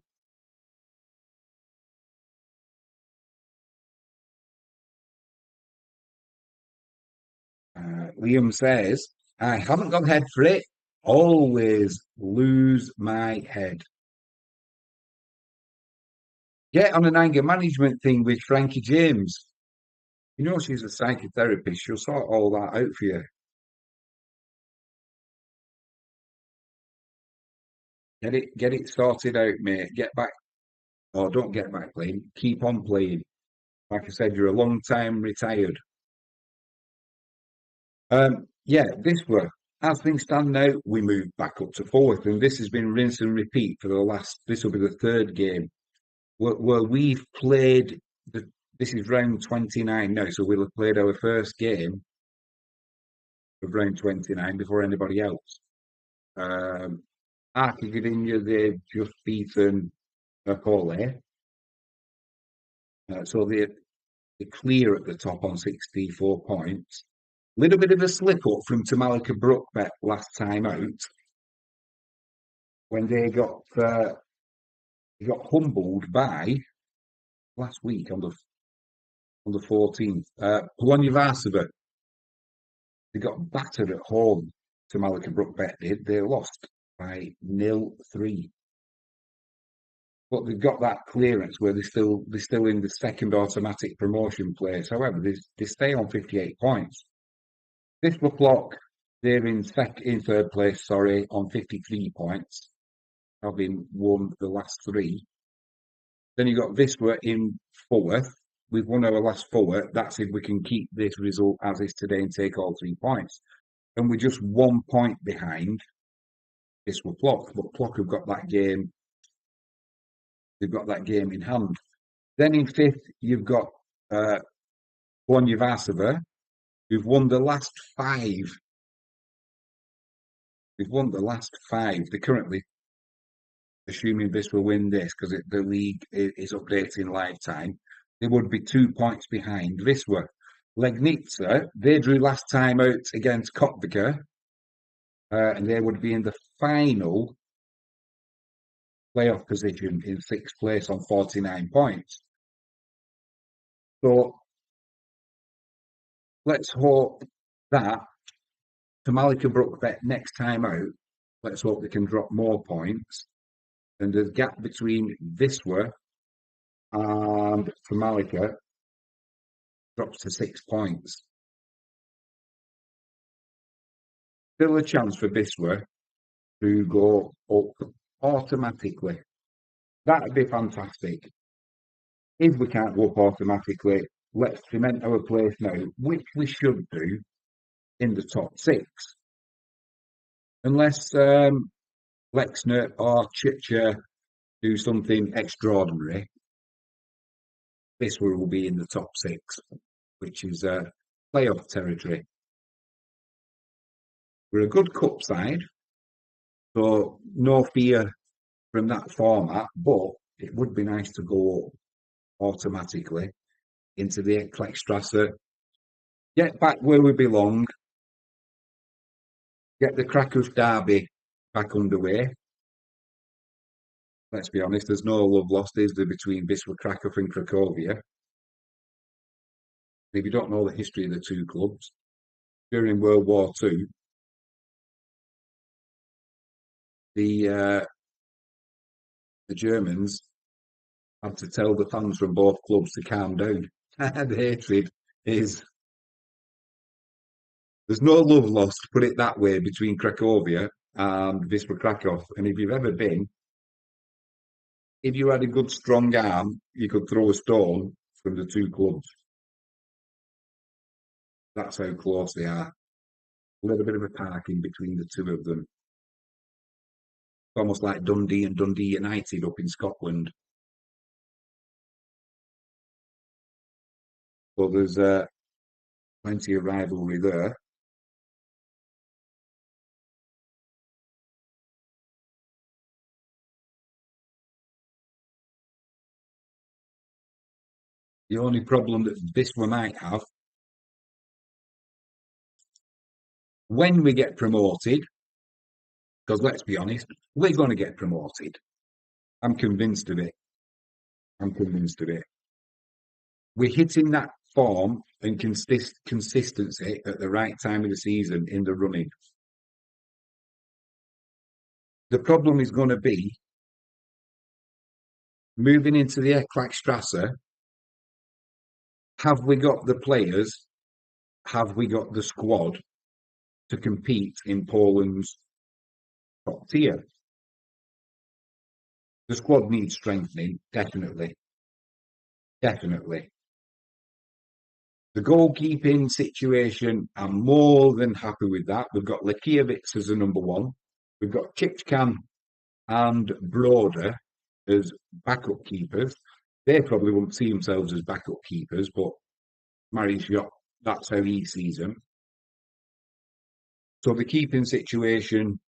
Liam says, I haven't got head for it. Always lose my head. Get on an anger management thing with Frankie James. You know she's a psychotherapist. She'll sort all that out for you. Get it sorted out, mate. Get back, or don't get back playing. Keep on playing. Like I said, you're a long time retired. Yeah, as things stand now, we move back up to 4th, and this has been rinse and repeat for the last. This will be the 3rd game where we've played. This is round 29 now, so we'll have played our first game of round 29 before anybody else. Archigadinia, they've just beaten Apole. So they're clear at the top on 64 points. Little bit of a slip up from Tamalika Brookbet last time out when they got humbled by last week on the 14th. Pogoń Siedlce. They got battered at home. Tamalika Brookbet did. They lost by 0-3. But they've got that clearance where they're still in the 2nd automatic promotion place. However, they stay on 58 points. Wisła Plock, they're in 3rd place, on 53 points, having won the last 3. Then you've got Wisła in 4th. We've won our last 4. That's if we can keep this result as is today and take all 3 points. And we're just 1 point behind Wisła Plock. But Plock have got that game. They've got that game in hand. Then in 5th, you've got Pogoń Siedlce, who've won the last 5 They've won the last 5. They're currently, assuming this will win this, because the league is updating live time, they would be 2 points behind Wisła. Legnica, they drew last time out against Kotvika, and they would be in the final playoff position in 6th place on 49 points. So let's hope that Tamalica Brookbet next time out, let's hope they can drop more points. And the gap between Wisła and Tamalica drops to 6 points. Still a chance for Wisła to go up automatically. That'd be fantastic. If we can't go up automatically, let's cement our place now, which we should do in the top 6. Unless Lexner or Chicha do something extraordinary, Wisła will be in the top 6, which is playoff territory. We're a good cup side, so no fear from that format, but it would be nice to go up automatically into the Ekklexstrasse, get back where we belong, get the Kraków derby back underway. Let's be honest, there's no love lost, is there, between Wisła Kraków and Cracovia? If you don't know the history of the two clubs, during World War II, the Germans had to tell the fans from both clubs to calm down. The hatred is... There's no love lost, put it that way, between Cracovia and Wisła Kraków. And if you've ever been, if you had a good strong arm, you could throw a stone from the two clubs. That's how close they are. A little bit of a park in between the two of them. Almost like Dundee and Dundee United up in Scotland. But there's plenty of rivalry there. The only problem that Wisła might have, when we get promoted, because let's be honest, we're going to get promoted. I'm convinced of it. We're hitting that form and consistency at the right time of the season in the running. The problem is going to be moving into the Ekklexstrasse. Have we got the players? Have we got the squad to compete in Poland's top tier? The squad needs strengthening, definitely. Definitely. The goalkeeping situation, I'm more than happy with that. We've got Lekiewicz as the number 1. We've got Chichkan and Broder as backup keepers. They probably won't see themselves as backup keepers, but Mariusz, that's how he sees them. So the keeping situation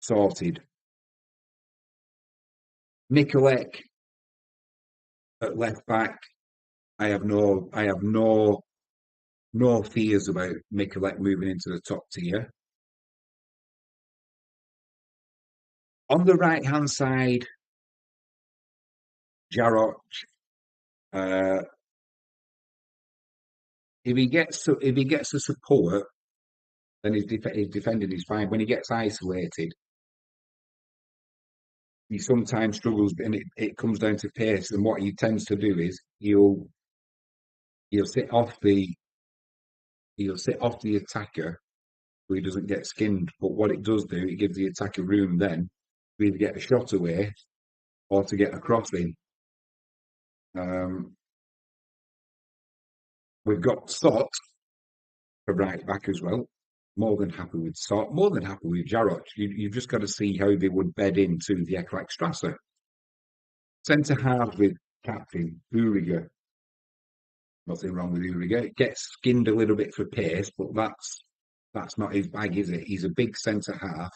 sorted. Mikulek at left back. I have no fears about Mikulek moving into the top tier. On the right hand side, Jarocz. If he gets the support, then his defending is fine. When he gets isolated, he sometimes struggles, and it comes down to pace. And what he tends to do is he'll sit off the attacker so he doesn't get skinned. But what it does do, it gives the attacker room then to either get a shot away or to get a cross in. We've got Sot for right back as well. More than happy with Sot. More than happy with Jarocz. You've just got to see how they would bed into the Ekklexstrasse. Centre half with captain Uriger. Nothing wrong with Uriger. Gets skinned a little bit for pace, but that's not his bag, is it? He's a big centre half.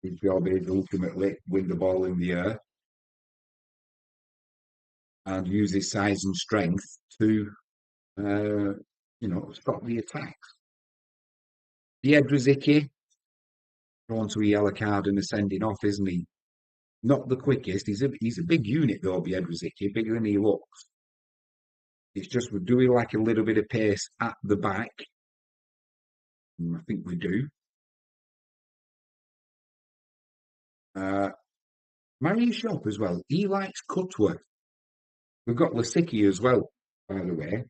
His job is ultimately win the ball in the air and use his size and strength to, stop the attacks. Biedrzycki, drawn to a yellow card and a sending off, isn't he? Not the quickest. He's a big unit though, Biedrzycki, bigger than he looks. It's just we're doing like a little bit of pace at the back. And I think we do. Marion Shop as well. He likes Cutworth. We've got Lasicki as well, by the way.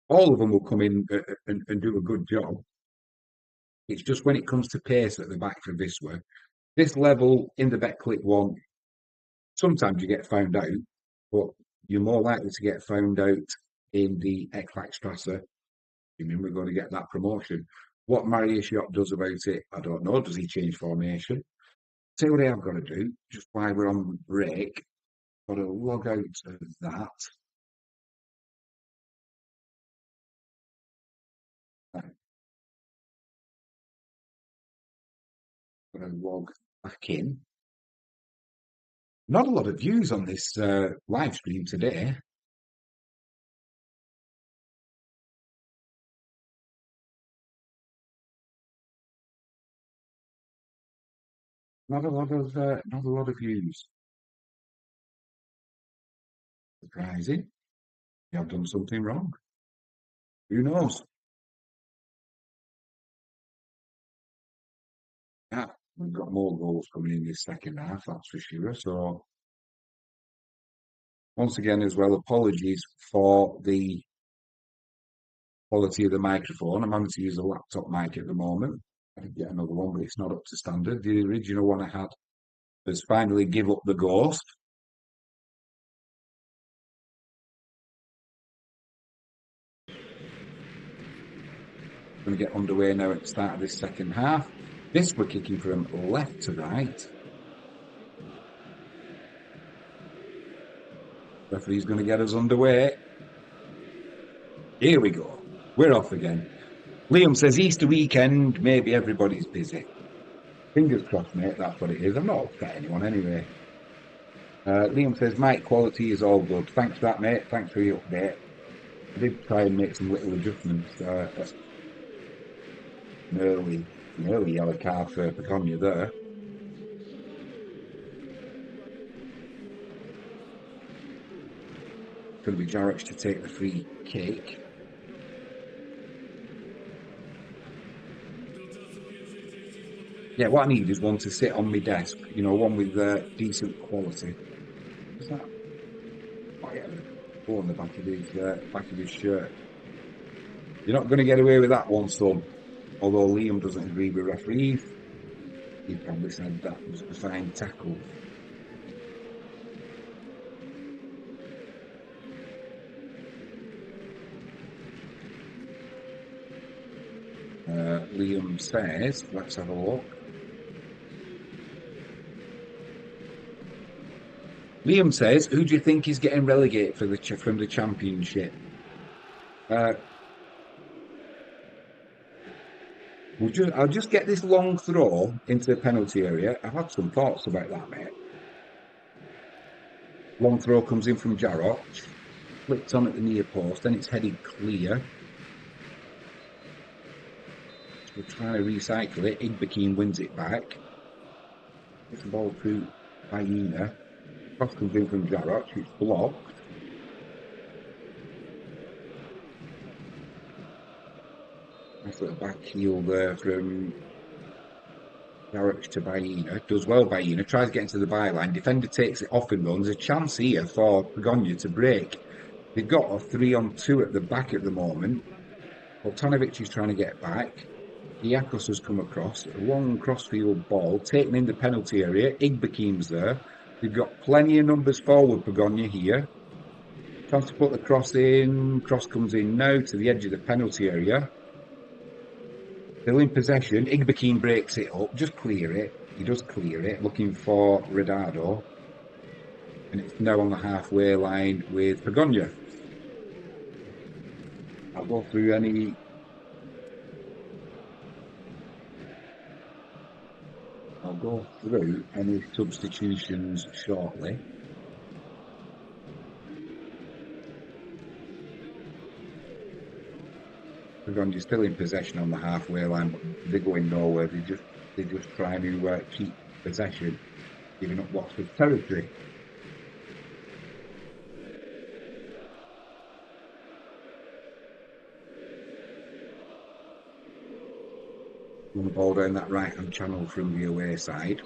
All of them will come in and do a good job. It's just when it comes to pace at the back for Wisła, this level in the Betclic one, sometimes you get found out, but you're more likely to get found out in the Ekfakstrasse. You mean we're going to get that promotion? What Marius Shop does about it, I don't know. Does he change formation? See what I've got to do, just while we're on break. Got to log out of that. Got to log back in. Not a lot of views on this live stream today. Not a lot of views. Surprising. You have done something wrong. Who knows? Yeah, we've got more goals coming in this second half, that's for sure. So once again, as well, apologies for the quality of the microphone. I'm having to use a laptop mic at the moment. I could get another one, but it's not up to standard. The original one I had has finally give up the ghost. Going to get underway now at the start of this second half. This we're kicking from left to right. Referee's going to get us underway. Here we go. We're off again. Liam says Easter weekend, maybe everybody's busy. Fingers crossed, mate, that's what it is. I'm not upset anyone anyway. Liam says mic quality is all good. Thanks for that, mate. Thanks for your update. I did try and make some little adjustments. An early yellow card for Pogoń there. Going to be Jarrett to take the free kick. Yeah, what I need is one to sit on my desk. You know, one with decent quality. What's that? Oh yeah, go on the back of his shirt. You're not going to get away with that one, son. Although Liam doesn't agree with referees, he probably said that was a fine tackle. Liam says, let's have a look. Liam says, who do you think is getting relegated from the Championship? I'll just get this long throw into the penalty area. I've had some thoughts about that, mate. Long throw comes in from Jarrett, flicked on at the near post, then it's headed clear. We're trying to recycle it. Igbekin wins it back. Gets the ball through Hyena. Cross comes in from Jarrett, it's blocked. Nice little back heel there from Jarrett to Hyena. Does well Hyena. Tries to get into the byline. Defender takes it off and runs. There's a chance here for Pogoń to break. They've got a 3-on-2 at the back at the moment. Poltanovic is trying to get back. Iakos has come across. A long crossfield ball taken in the penalty area. Igbekin's there. They've got plenty of numbers forward, Pogoń here. Chance to put the cross in. Cross comes in now to the edge of the penalty area. Still in possession. Igbekin breaks it up. Just clear it. He does clear it. Looking for Redado. And it's now on the halfway line with Pogoń. I'll go through any I'll go through any substitutions shortly. You're still in possession on the halfway line, but they're going nowhere. They just try to keep possession, giving up Watford's territory. The ball down that right-hand channel from the away side.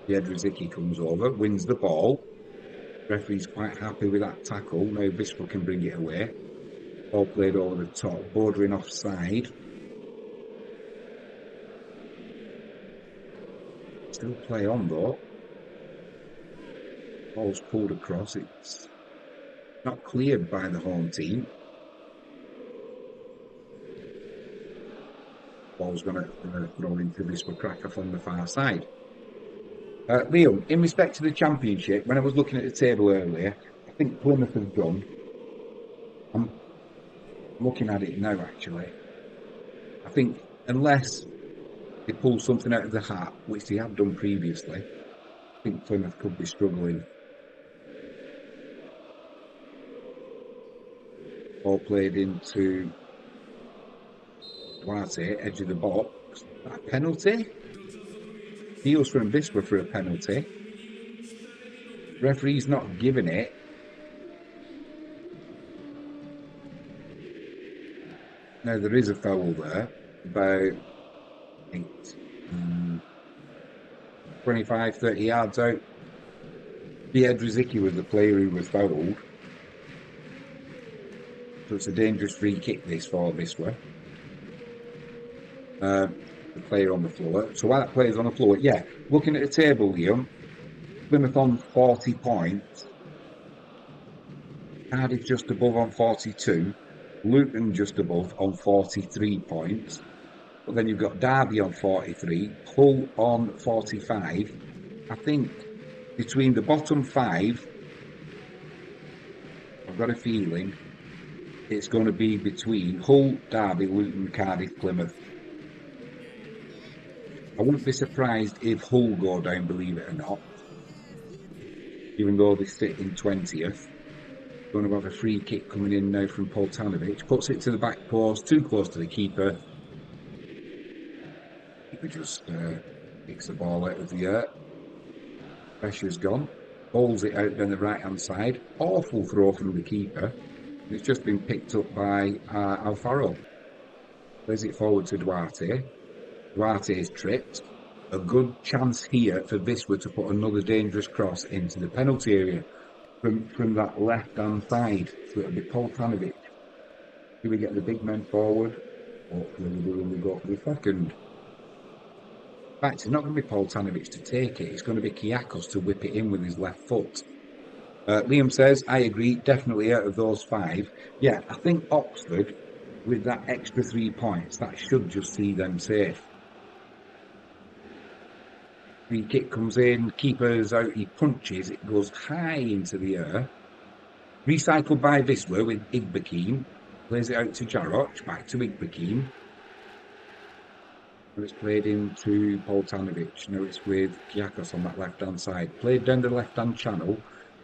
Jedrzejczyk comes over, wins the ball. Referee's quite happy with that tackle. Now Wisła can bring it away. Ball played over the top, bordering offside. Still play on though. Ball's pulled across. It's not cleared by the home team. Ball's going to throw into Wisła Kraków on the far side. Liam, in respect to the championship, when I was looking at the table earlier, I think Plymouth have done. I'm looking at it now actually. I think unless they pull something out of the hat, which they have done previously, I think Plymouth could be struggling. Ball played into Duarte, edge of the box. A penalty? Deals from Wisła for a penalty. Referee's not giving it. Now there is a foul there, about 25, 30 yards out. Jedrzejczyk was the player who was fouled. So it's a dangerous free kick this for Wisła. The player on the floor. So while that player's on the floor, yeah, looking at the table, Liam, Plymouth on 40 points. Cardiff just above on 42. Luton just above on 43 points. But then you've got Derby on 43. Hull on 45. I think between the bottom five, I've got a feeling it's going to be between Hull, Derby, Luton, Cardiff, Plymouth. I wouldn't be surprised if Hull go down, believe it or not. Even though they sit in 20th. Going to have a free kick coming in now from Poltanovic. Puts it to the back post, too close to the keeper. Keeper just kicks the ball out of the air. Pressure's gone. Bowls it out down the right-hand side. Awful throw from the keeper. It's just been picked up by Alfaro. Plays it forward to Duarte. Duarte is tripped. A good chance here for Wisła to put another dangerous cross into the penalty area from that left-hand side. So it'll be Poltanovic. Do we get the big men forward? Hopefully we do when we go for the second. In fact, it's not going to be Poltanovic to take it. It's going to be Kyriakos to whip it in with his left foot. Liam says, I agree, definitely out of those five. Yeah, I think Oxford, with that extra 3 points, that should just see them safe. Free kick comes in, keeper's out, he punches, it goes high into the air. Recycled by Wisła with Igbekim. Plays it out to Jaroch, back to Igbekim. And it's played into Poltanovic. Now it's with Kyriakos on that left-hand side. Played down the left-hand channel.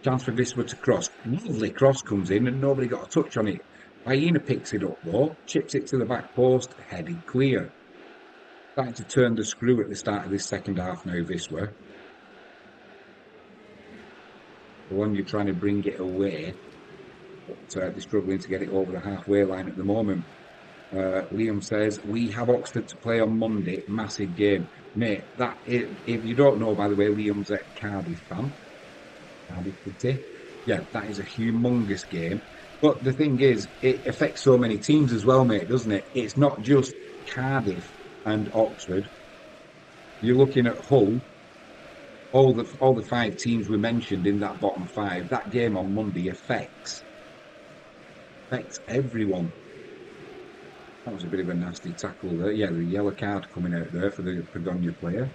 Chance for Wisła to cross. Lovely cross comes in and nobody got a touch on it. Hyena picks it up though, chips it to the back post, headed clear. Starting to turn the screw at the start of this second half now, Wisła. The one you're trying to bring it away, but they're struggling to get it over the halfway line at the moment. Liam says, we have Oxford to play on Monday, massive game. Mate, that is, if you don't know, by the way, Liam's a Cardiff fan. Cardiff City. Yeah, that is a humongous game. But the thing is, it affects so many teams as well, mate, doesn't it? It's not just Cardiff and Oxford. You're looking at Hull, all the 5 teams we mentioned in that bottom 5. That game on Monday affects everyone. That was a bit of a nasty tackle there. Yeah, the yellow card coming out there for the Pogoń player.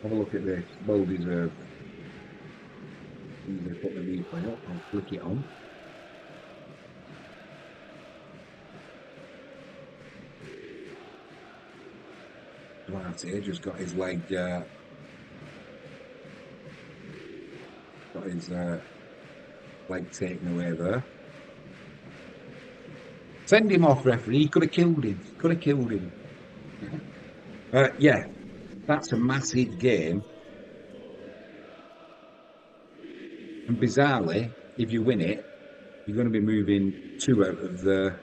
Have a look at this. Well deserved. They put the replay up. I'll flick it on. Duarte just got his leg leg taken away there. Send him off, referee. He could have killed him. Could have killed him. Yeah, that's a massive game. And bizarrely, if you win it, you're going to be moving 2 out of the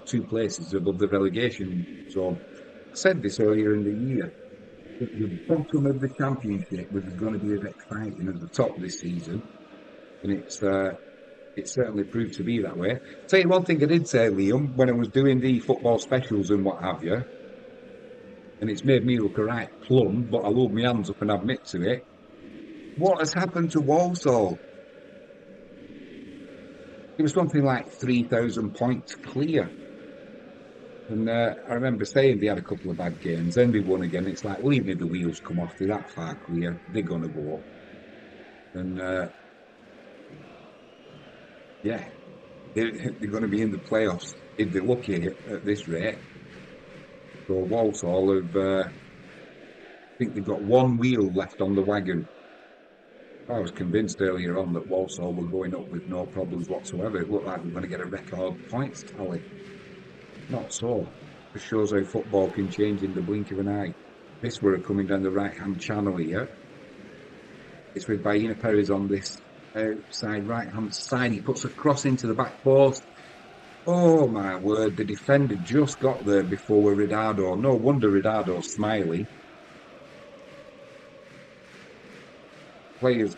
2 places above the relegation zone. I said this earlier in the year. The bottom of the championship was going to be as exciting as the top this season, and it certainly proved to be that way. I'll tell you one thing I did say, Liam, when I was doing the football specials and what have you, and it's made me look a right plum, but I'll hold my hands up and admit to it. What has happened to Walsall? It was something like 3,000 points clear. And I remember saying they had a couple of bad games, then they won again. It's like, well, even if the wheels come off, they're that far clear, they're going to go up. And yeah, they're going to be in the playoffs if they're lucky at this rate. So Walsall have, I think they've got 1 wheel left on the wagon. I was convinced earlier on that Walsall were going up with no problems whatsoever. It looked like we were going to get a record points tally. Not so. It shows how football can change in the blink of an eye. This were coming down the right-hand channel here. It's with Baina Perez on this outside right-hand side. He puts a cross into the back post. Oh my word, the defender just got there before Ridado. No wonder Ridado's smiling. The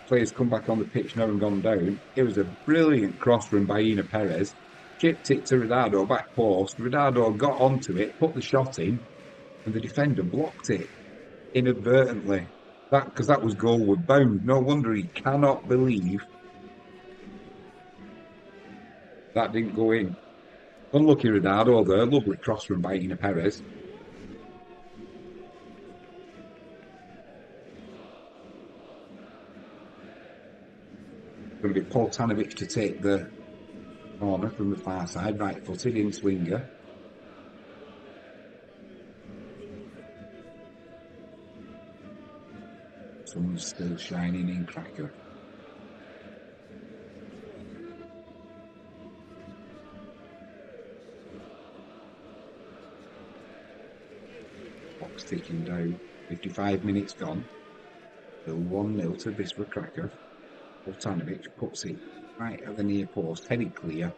players come back on the pitch now and gone down. It was a brilliant cross from Baina Perez. Chipped it to Ridado, back post. Ridado got onto it, put the shot in, and the defender blocked it inadvertently. Because that was goalward bound. No wonder he cannot believe that didn't go in. Unlucky Ridado there. Lovely cross from Baina Perez. Going to be Poltanovic to take the corner from the far side, right-footed in swinger. Sun's still shining in Kraków. Clock's ticking down. 55 minutes gone. Still 1-0 to Wisła Kraków. Poltanovic puts it right at the near post, headed clear.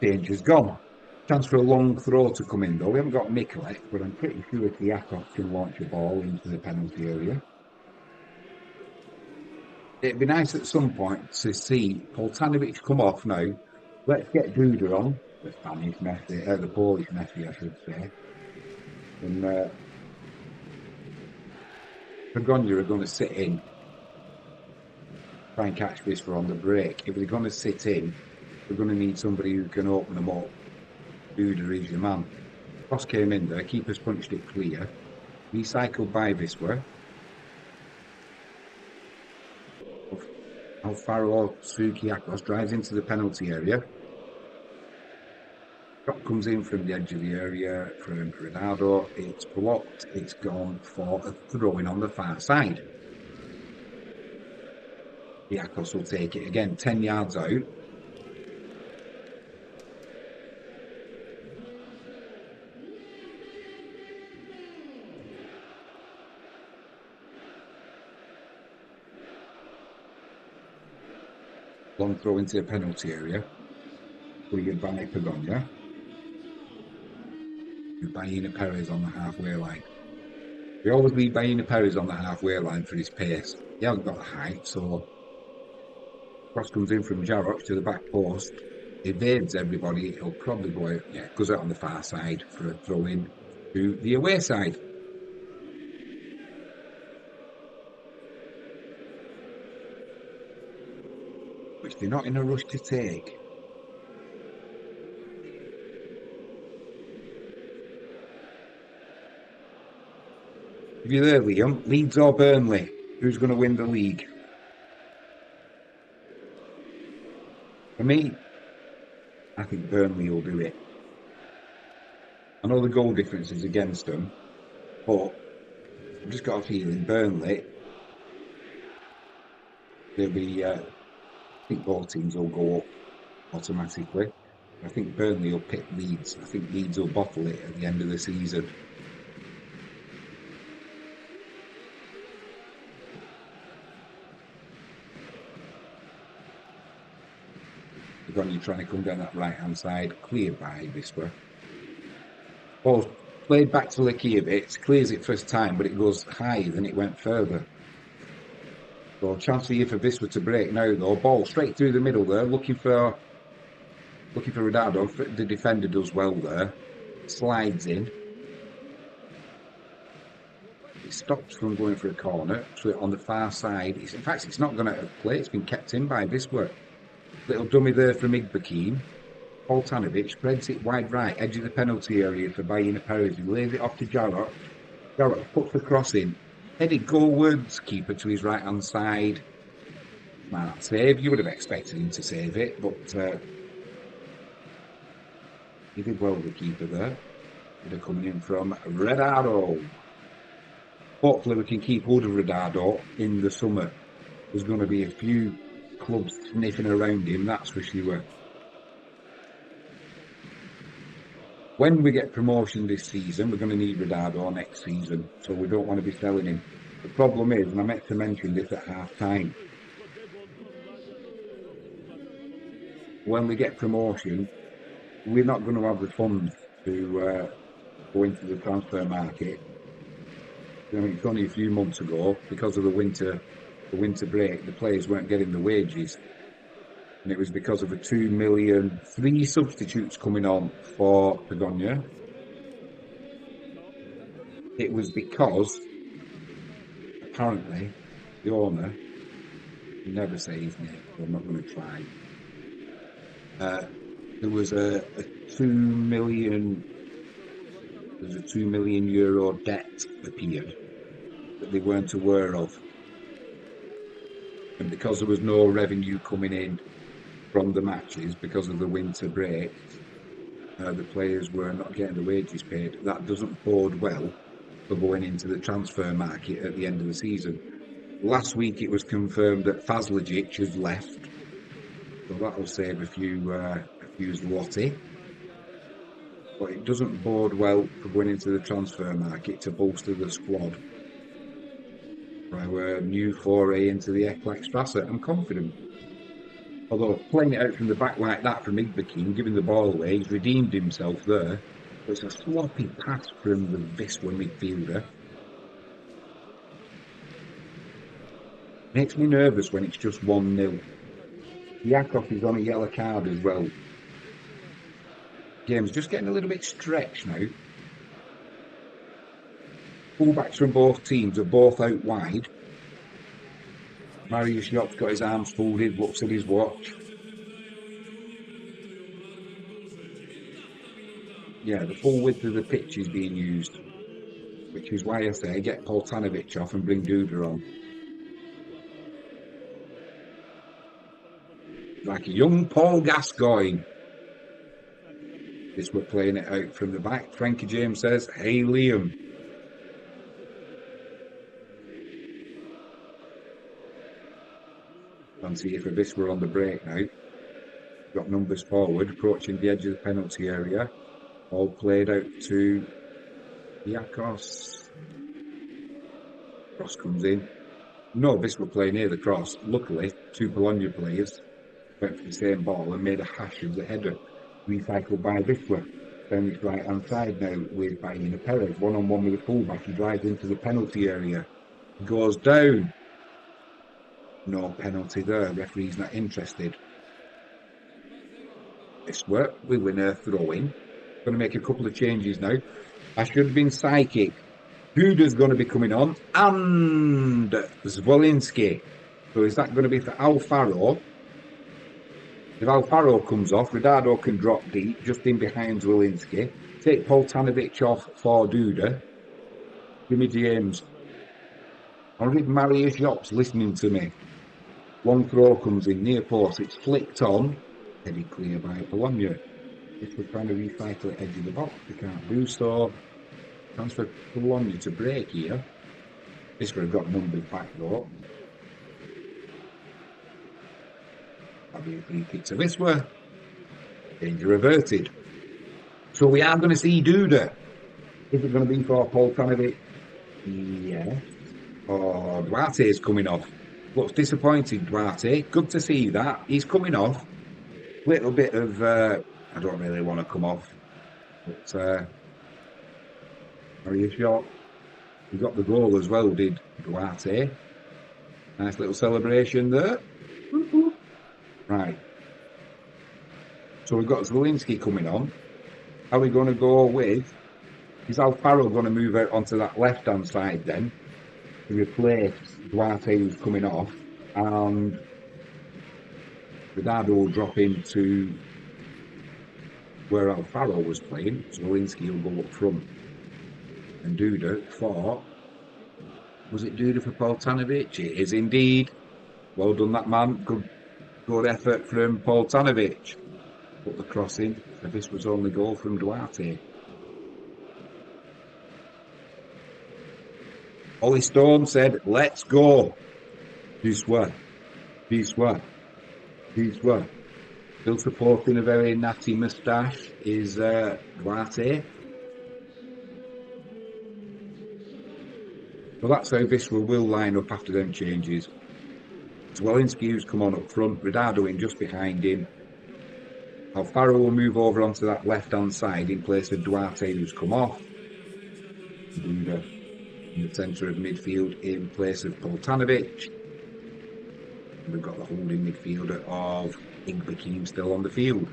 Danger's gone. Chance for a long throw to come in though. We haven't got Mikulek, but I'm pretty sure Kiakos can launch a ball into the penalty area. It'd be nice at some point to see Poltanovic come off now. Let's get Duda on, the Spanish Messi, the Polish Messi, I should say. And Pogoń are going to sit in. Try and catch Wisła on the break. If they're going to sit in, we're going to need somebody who can open them up. Duda is your man. Cross came in there, keeper's punched it clear. Recycled by Wisła. Alfaro Sukiakos drives into the penalty area. Shot comes in from the edge of the area from Ronaldo. It's blocked. It's gone for a throw-in on the far side. Kiakos will take it again, 10 yards out. Long throw into the penalty area. Cleared by Pogoń. Baina Perez on the halfway line. We always leave Baina Perez on the halfway line for his pace. He hasn't got the height, so cross comes in from Jarroch to the back post. Evades everybody. He'll probably go out. Yeah, goes out on the far side for a throw in to the away side. Which they're not in a rush to take. If you're there, Liam, Leeds or Burnley, who's going to win the league? For me, I think Burnley will do it. I know the goal difference is against them, but I've just got a feeling Burnley, they'll be, I think both teams will go up automatically. I think Burnley will pick Leeds. I think Leeds will bottle it at the end of the season. You're trying to come down that right hand side, cleared by Wisła. Ball played back to Lekiewicz, clears it first time, but it goes higher than it went further. So chance here for Wisła to break now though. Ball straight through the middle there, looking for Ronaldo. The defender does well there. Slides in. It stops from going for a corner. So on the far side, in fact, it's not going to play. It's been kept in by Wisła. Little dummy there from Igbekin. Poltanovic spreads it wide right, edge of the penalty area for Bayina Perez. He lays it off to Jarrett. Jarrett puts the cross in. Headed goalwards, keeper to his right hand side. Smart save. You would have expected him to save it, but he did well, the keeper there. They're coming in from Redardo. Hopefully we can keep hold of Redardo in the summer. There's going to be a few clubs sniffing around him, that's for sure. When we get promotion this season, we're going to need Redardo next season, so we don't want to be selling him. The problem is, and I meant to mention this at half time, when we get promotion, we're not going to have the funds to go into the transfer market. I mean, it's only a few months ago, because of the winter break, the players weren't getting the wages. And it was because of a 2 million, 3 substitutes coming on for Pogoń. It was because, apparently, the owner, you never say his name, so I'm not going to try. There was a 2 million euro debt appeared that they weren't aware of. And because there was no revenue coming in from the matches because of the winter break, the players were not getting the wages paid. That doesn't bode well for going into the transfer market at the end of the season. Last week it was confirmed that Fazlajic has left, so that'll save a few zloty. But it doesn't bode well for going into the transfer market to bolster the squad. Our new foray into the Ekblakstrasse. I'm confident. Although playing it out from the back like that from Igbekin, giving the ball away, he's redeemed himself there. But it's a sloppy pass from the Wisła midfielder. Makes me nervous when it's just 1-0. Yakov is on a yellow card as well. Game's just getting a little bit stretched now. Fullbacks from both teams are both out wide. Mariusz Jop's got his arms folded, looks at his watch. Yeah, the full width of the pitch is being used, which is why I say get Poltanovic off and bring Duda on. Like a young Paul Gascoigne. This we're playing it out from the back. Frankie James says, "Hey Liam." Fancy if Wisła were on the break now. Got numbers forward, approaching the edge of the penalty area. All played out to Yakos. Cross comes in. No, Wisła play near the cross. Luckily, 2 Bologna players went for the same ball and made a hash of the header. Recycled by Wisła. Down his right hand side now with Bayina Perez. 1-on-1 with the fullback. He drives into the penalty area. Goes down. No penalty there. Referee's not interested. Wisła, we win a throw-in. Going to make a couple of changes now. I should have been psychic. Duda's going to be coming on. And Zwolinski. So is that going to be for Alfaro? If Alfaro comes off, Redardo can drop deep, just in behind Zwolinski. Take Poltanovic off for Duda. Jimmy James. I think Mariusz Jop's listening to me. Long throw comes in, near post. It's flicked on. Headed clear by Bologna. If we're trying to recycle it edge of the box, we can't do so. Transfer Bologna to break here. This would have got numbers back though. That'll be a free kick to Wisła. Danger averted. So we are going to see Duda. Is it going to be for Poltanovic? Yeah. Oh, Duarte is coming off. Looks disappointed, Duarte. Good to see that. He's coming off. Little bit of, I don't really want to come off. But, are you sure? He got the goal as well, did Duarte. Nice little celebration there. Right. So we've got Zielinski coming on. Are we going to go with... Is Alfaro going to move out onto that left-hand side then? To replace Duarte, who's coming off. And Ronaldo will drop into where Alfaro was playing. Zielinski will go up front. And Duda for... Was it Duda for Poltanovic? It is indeed. Well done, that man. Good effort from Poltanovic. Put the cross in. So this was only goal from Duarte. Ollie Stone said, let's go. Wisła. Still supporting a very natty moustache is Duarte. So that's how Wisła will line up after them changes. Zielinski, who's come on up front, Ronaldo in just behind him. Alfaro will move over onto that left-hand side in place of Duarte, who's come off. Duda in the centre of midfield in place of Poltanovic. And we've got the holding midfielder of Igbekim still on the field.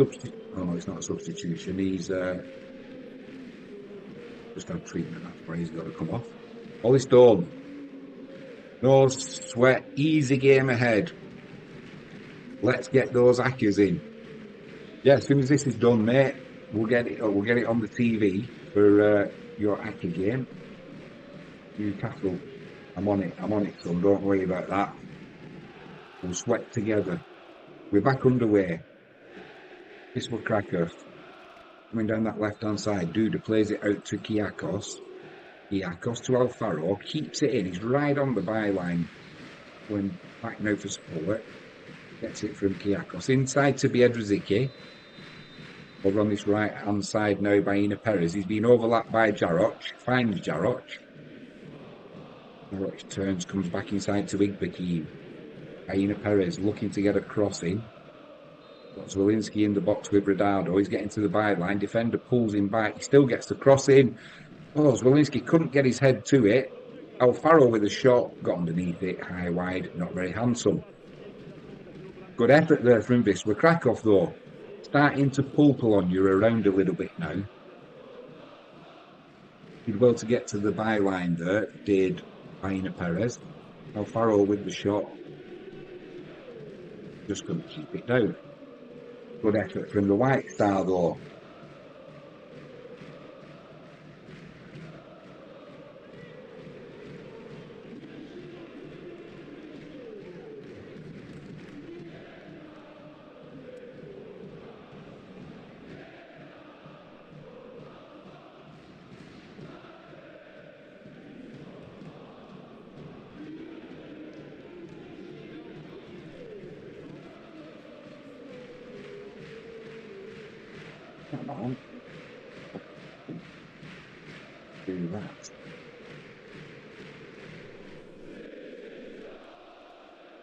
Oh no, it's not a substitution. He's just had treatment. That's why he's got to come off. Ollie Stone. No sweat. Easy game ahead. Let's get those Accas in. Yeah, as soon as this is done, mate, we'll get it on the TV for your Acca game. Newcastle. I'm on it, son. Don't worry about that. We'll sweat together. We're back underway. Wisła Kraków. Coming down that left-hand side. Duda plays it out to Kiakos. Kiakos to Alfaro. Keeps it in. He's right on the byline. Going back now for support. Gets it from Kiakos. Inside to Biedrzycki. Over on this right-hand side now by Ina Perez. He's been overlapped by Jaroch. Finds Jaroch. Jaroch turns, comes back inside to Igbekim. Ina Perez looking to get a cross in. Got Zielinski in the box with Ronaldo. He's getting to the byline. Defender pulls him back. He still gets the cross in. Oh, Zielinski couldn't get his head to it. Alfaro with a shot. Got underneath it. High, wide. Not very handsome. Good effort there from Wisła Kraków though. Starting to pull Bologna around a little bit now. Did well to get to the byline there. Did Ina Perez. Alfaro with the shot. Just couldn't keep it down. Good effort from the White Star though. Come on. Do that.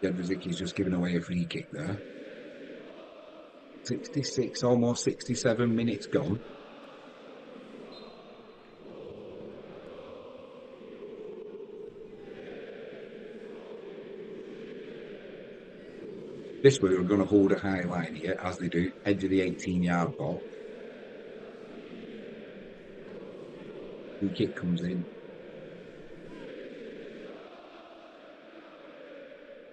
Biedrzycki's just given away a free kick there. 66, almost 67 minutes gone. This way we're going to hold a high line here, as they do, edge of the 18-yard box. The kick comes in.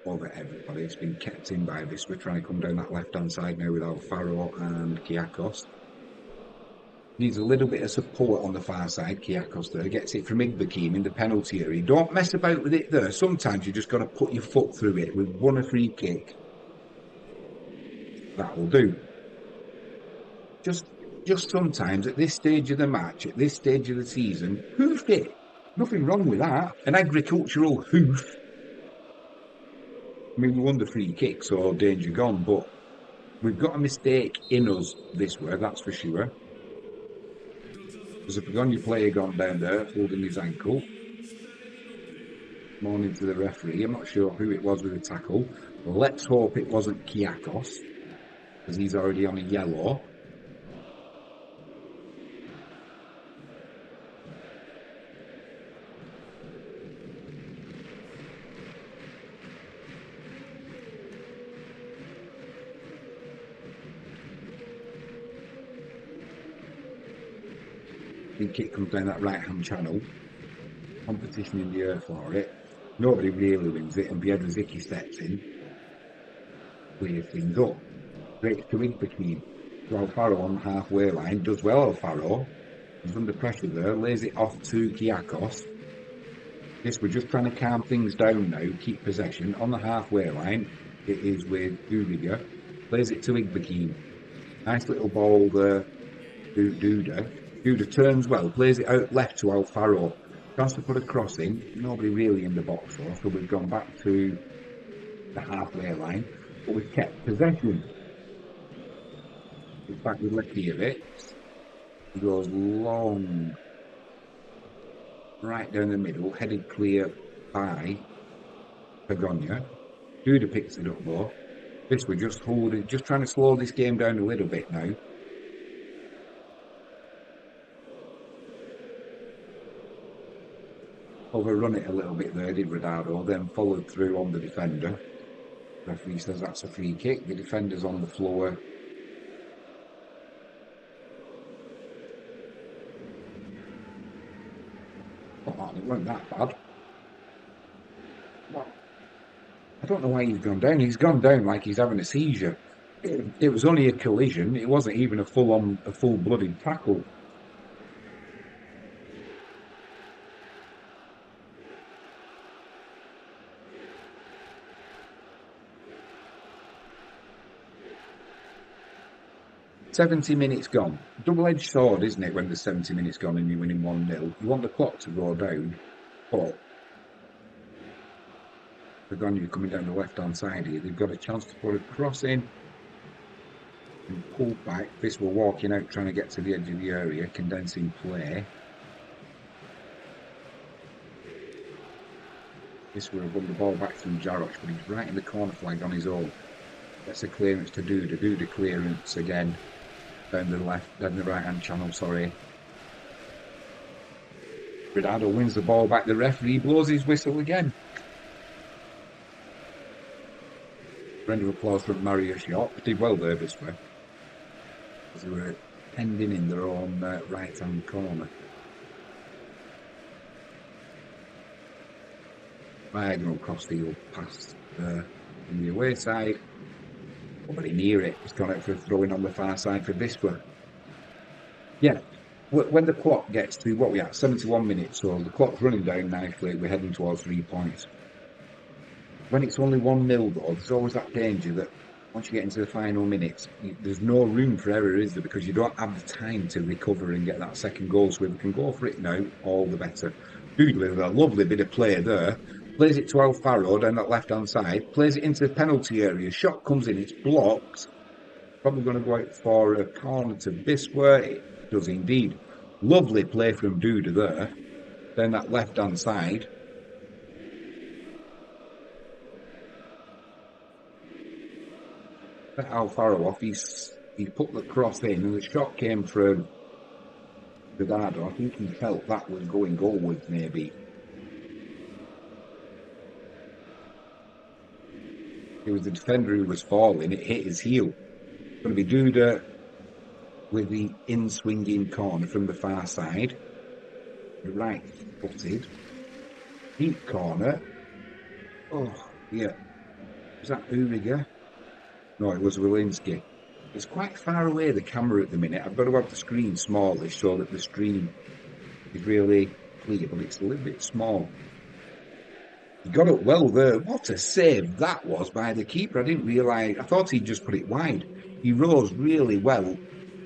Over everybody. It's been kept in by this. We're trying to come down that left-hand side now with Alfaro and Kiakos. Needs a little bit of support on the far side, Kiakos there. Gets it from Igbekim in the penalty area. Don't mess about with it there. Sometimes you just got to put your foot through it. We've won a free kick. that will do. Just sometimes at this stage of the match, at this stage of the season, hoof it. Nothing wrong with that. An agricultural hoof. I mean, we won the free kick, so danger gone, but we've got a mistake in us this way, that's for sure. There's a Pogoń player gone down there, holding his ankle. Morning to the referee. I'm not sure who it was with the tackle. Let's hope it wasn't Kiakos, because he's already on a yellow. Free kick comes down that right-hand channel. Competition in the air for it. Nobody really wins it, and Biedrzycki steps in. Clears things up. Breaks to Igbekeen. So Alfaro on the halfway line. Does well, Alfaro. He's under pressure there. Lays it off to Kiakos. Yes, we're just trying to calm things down now. Keep possession. On the halfway line, it is with Uriga. Plays it to Igbekeen. Nice little ball there. Duda. Duda turns well, plays it out left to Alfaro. Chance to put a cross in, nobody really in the box for, so we've gone back to the halfway line, but we've kept possession. It's back with Lekiewicz. He goes long, right down the middle, headed clear by Pogoń. Duda picks it up though. This we're just holding, just trying to slow this game down a little bit now. Overrun it a little bit there, did Rodado, then followed through on the defender. Referee says that's a free kick. The defender's on the floor. Oh, it wasn't that bad. Well, I don't know why he's gone down. He's gone down like he's having a seizure. It was only a collision. It wasn't even a full-blooded tackle. "70 minutes gone." Double-edged sword, isn't it, when there's 70 minutes gone and you're winning 1-0? You want the clock to go down, but Pogoń coming down the left-hand side here. They've got a chance to put a cross in and pull back. This we're walking out, trying to get to the edge of the area, condensing play. This will have won the ball back from Jarosz, but he's right in the corner flag on his own. That's a clearance to Duda. Duda clearance again. Down the left, down the right-hand channel, sorry. Rodado wins the ball back. The referee blows his whistle again. Round of applause from Mario Shop. Did well there this way. As they were pending in their own right-hand corner. Diagonal cross field pass there in the away side. Nobody near it. It's gone out for a throw-in on the far side for Wisła. Yeah, when the clock gets to, what we at, 71 minutes, so the clock's running down nicely, we're heading towards 3 points. When it's only 1-0 though, there's always that danger that once you get into the final minutes, there's no room for error, is there? Because you don't have the time to recover and get that second goal, so if we can go for it now, all the better. Doodle, a lovely bit of play there. Plays it to Alfaro down that left-hand side. Plays it into the penalty area. Shot comes in. It's blocked. Probably going to go out for a corner to Wisła. It does indeed. Lovely play from Duda there. Down that left-hand side. Let Alfaro off. He put the cross in, and the shot came from Rodado. I think he felt that was going goalwards, maybe. It was the defender who was falling. It hit his heel. It's going to be Duda with the in-swinging corner from the far side. The right-footed. Deep corner. Oh, yeah. Was that Uriga? No, it was Wilinski. It's quite far away, the camera at the minute. I've got to have the screen smallish so that the stream is really clear, but it's a little bit small. He got it well there. What a save that was by the keeper. I didn't realise. I thought he'd just put it wide. He rose really well,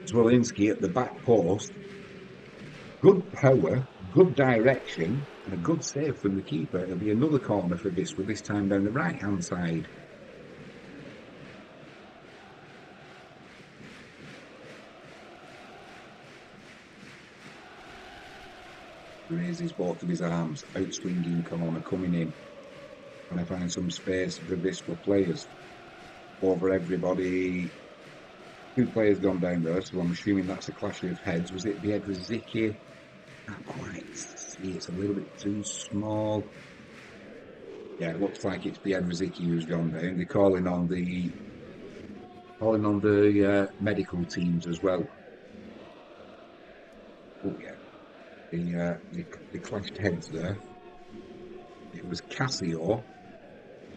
Zwolinski at the back post. Good power, good direction, and a good save from the keeper. It'll be another corner for Wisła, this time down the right-hand side. Raises both of his arms, out-swinging corner coming in. Trying to find some space for Wisła players. Over everybody. 2 players gone down there, so I'm assuming that's a clash of heads. Was it Biedrzycki? Can't quite see, it's a little bit too small. Yeah, it looks like it's Biedrzycki who's gone down. They're calling on the medical teams as well. Oh yeah. The clashed heads there. It was Cassio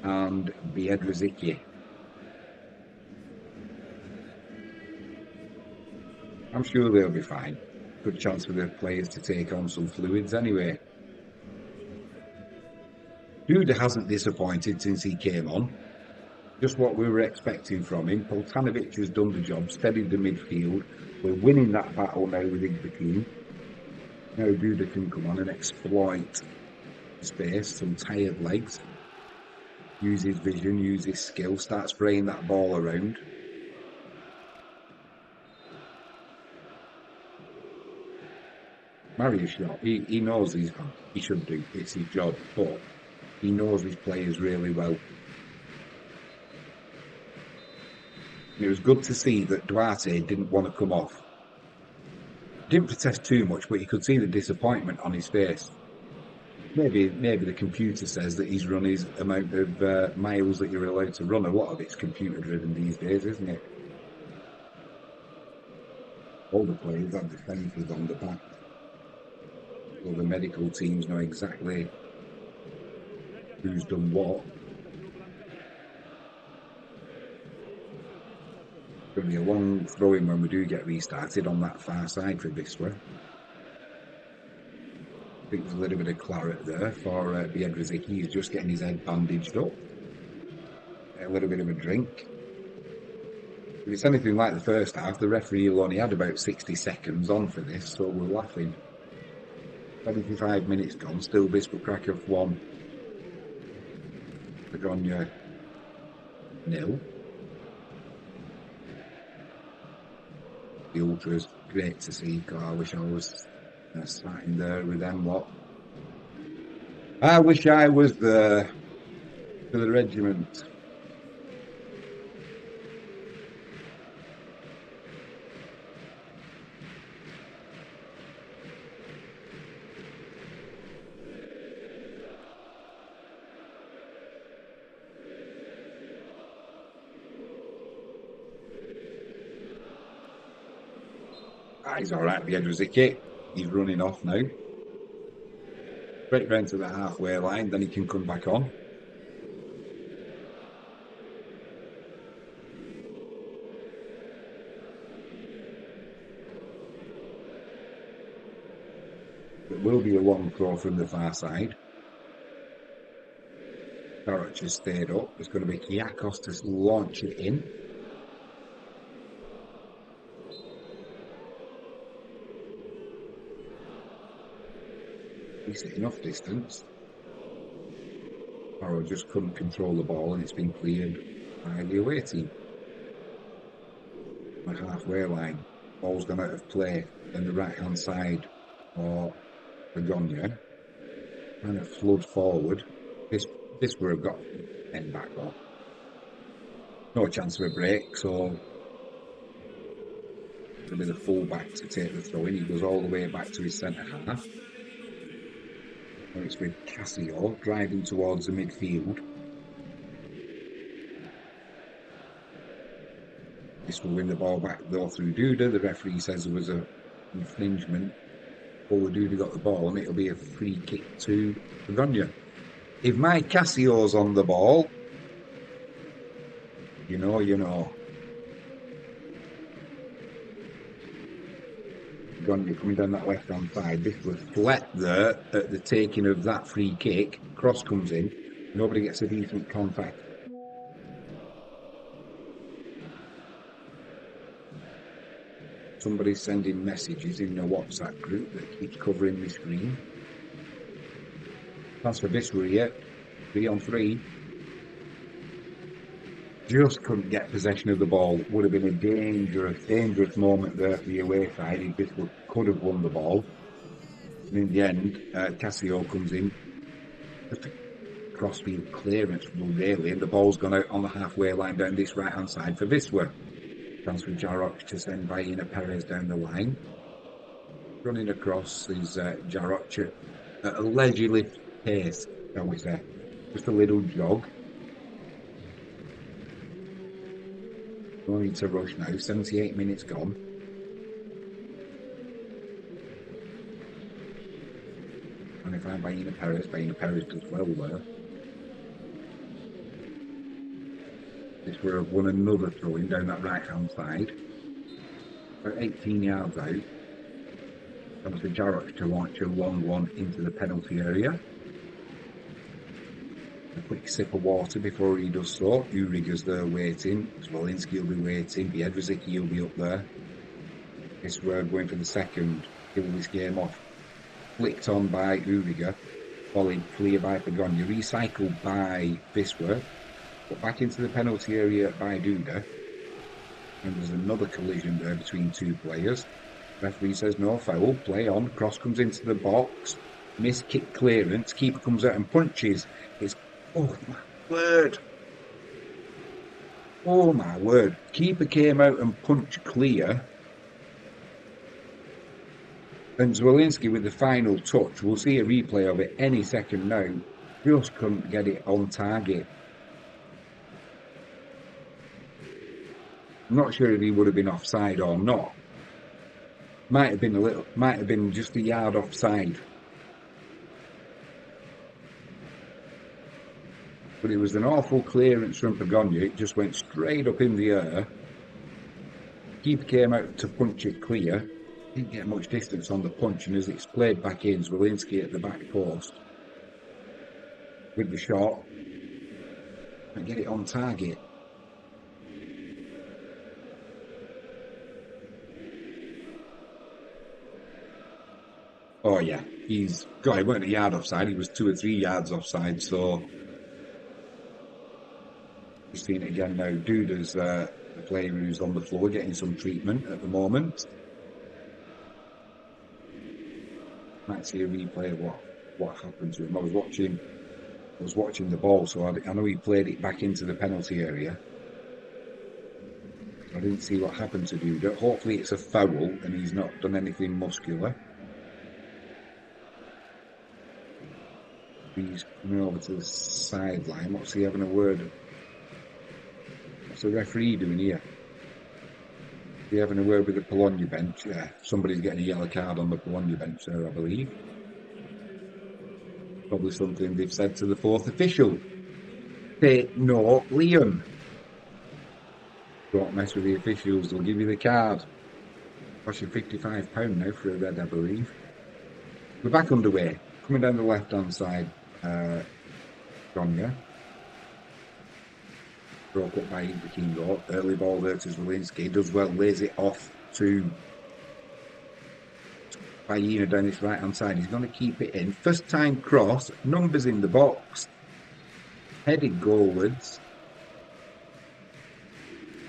and Biedrzycki. I'm sure they'll be fine. Good chance for the players to take on some fluids anyway. Duda hasn't disappointed since he came on. Just what we were expecting from him. Poltanovic has done the job, steadied the midfield. We're winning that battle now within the team. Now Duda can come on and exploit space, some tired legs. Use his vision, use his skill, start spraying that ball around. Marius shot, he knows he should do, it's his job, but he knows his players really well. It was good to see that Duarte didn't want to come off. Didn't protest too much, but you could see the disappointment on his face. Maybe the computer says that he's run his amount of miles that you're allowed to run. A lot of it's computer driven these days, isn't it? All the players have the fences on the back. So the medical teams know exactly who's done what. It's going to be a long throw-in when we do get restarted on that far side for Wisła. I think there's a little bit of claret there for Biedrzycki. He's just getting his head bandaged up. A little bit of a drink. If it's anything like the first half, the referee will only had about 60 seconds on for this, so we're laughing. 75 minutes gone, still Wisła Kraków 1. Pogoń 0. The ultras, great to see. God, I wish I was sat in there with them lot. I wish I was there for the regiment. He's alright, Biedrzycki. He's running off now. Straight round to the halfway line, then he can come back on. It will be a long throw from the far side. Karac has stayed up. It's going to be Kiakos to launch it in. He's enough distance. Barrow just couldn't control the ball and it's been cleared by the away team. The halfway line. Ball's gone out of play on the right hand side for Pogoń. Trying to flood forward. This would have got end back off. No chance of a break, so it'll be the full back to take the throw in. He goes all the way back to his centre half. And it's with Cassio driving towards the midfield. This will win the ball back though through Duda. The referee says there was an infringement. Before Duda got the ball, and it'll be a free kick to Pogoń. If my Cassio's on the ball, you know. Pogoń coming down that left hand side. This was flat there at the taking of that free kick. Cross comes in. Nobody gets a decent contact. somebody's sending messages in a WhatsApp group that keeps covering my screen. That's for Wisła here. 3-on-3. Just couldn't get possession of the ball. Would have been a dangerous moment there for the away side. If Wisła could have won the ball. And in the end, Casio comes in. Just a crossfield clearance, really, and the ball's gone out on the halfway line down this right-hand side for Wisła. Chance for Jarok to send Baina Perez down the line. Running across is Jarok at a leisurely pace, shall we say. Just a little jog. No need to rush now. 78 minutes gone. And if I'm Baina Perez does well there. This would have won another throw-in down that right-hand side. About 18 yards out. Comes to Jarok to launch a long one into the penalty area. A quick sip of water before he does so. Uriger's there waiting. Zwolinski will be waiting. Biedrzycki will be up there. This we're going for the second. Kill this game off. Flicked on by Uriger. Volleyed clear by Pogoń. Recycled by Wisła. But back into the penalty area by Duda. And there's another collision there between two players. Referee says no foul. Play on. Cross comes into the box. Missed kick clearance. Keeper comes out and punches. It's oh my word. Oh my word. Keeper came out and punched clear. And Zwolinski with the final touch. We'll see a replay of it any second now. Just couldn't get it on target. I'm not sure if he would have been offside or not. Might have been just a yard offside. But it was an awful clearance from Pogoń. It just went straight up in the air. Keeper came out to punch it clear. Didn't get much distance on the punch, and as it's played back in, Zwolinski at the back post with the shot and get it on target. Oh yeah, he weren't a yard offside, he was 2 or 3 yards offside, so we've seen it again now. Duda's the player who's on the floor getting some treatment at the moment. Might see a replay of what happened to him. I was watching the ball, so I know he played it back into the penalty area. I didn't see what happened to Duda. Hopefully it's a foul and he's not done anything muscular. He's coming over to the sideline. What's he having a word? What's the referee doing here? Is he having a word with the Pogoń bench? Yeah, somebody's getting a yellow card on the Pogoń bench there, I believe. Probably something they've said to the fourth official. Say no, Liam. Don't mess with the officials, they'll give you the card. Cost you £55 now for a red, I believe. We're back underway. Coming down the left-hand side, Gonya. Broke up by Ibrahimo. Early ball there to Zwolinski. Does well, lays it off to Baina down this right-hand side. He's going to keep it in. First time cross, numbers in the box. Headed goalwards.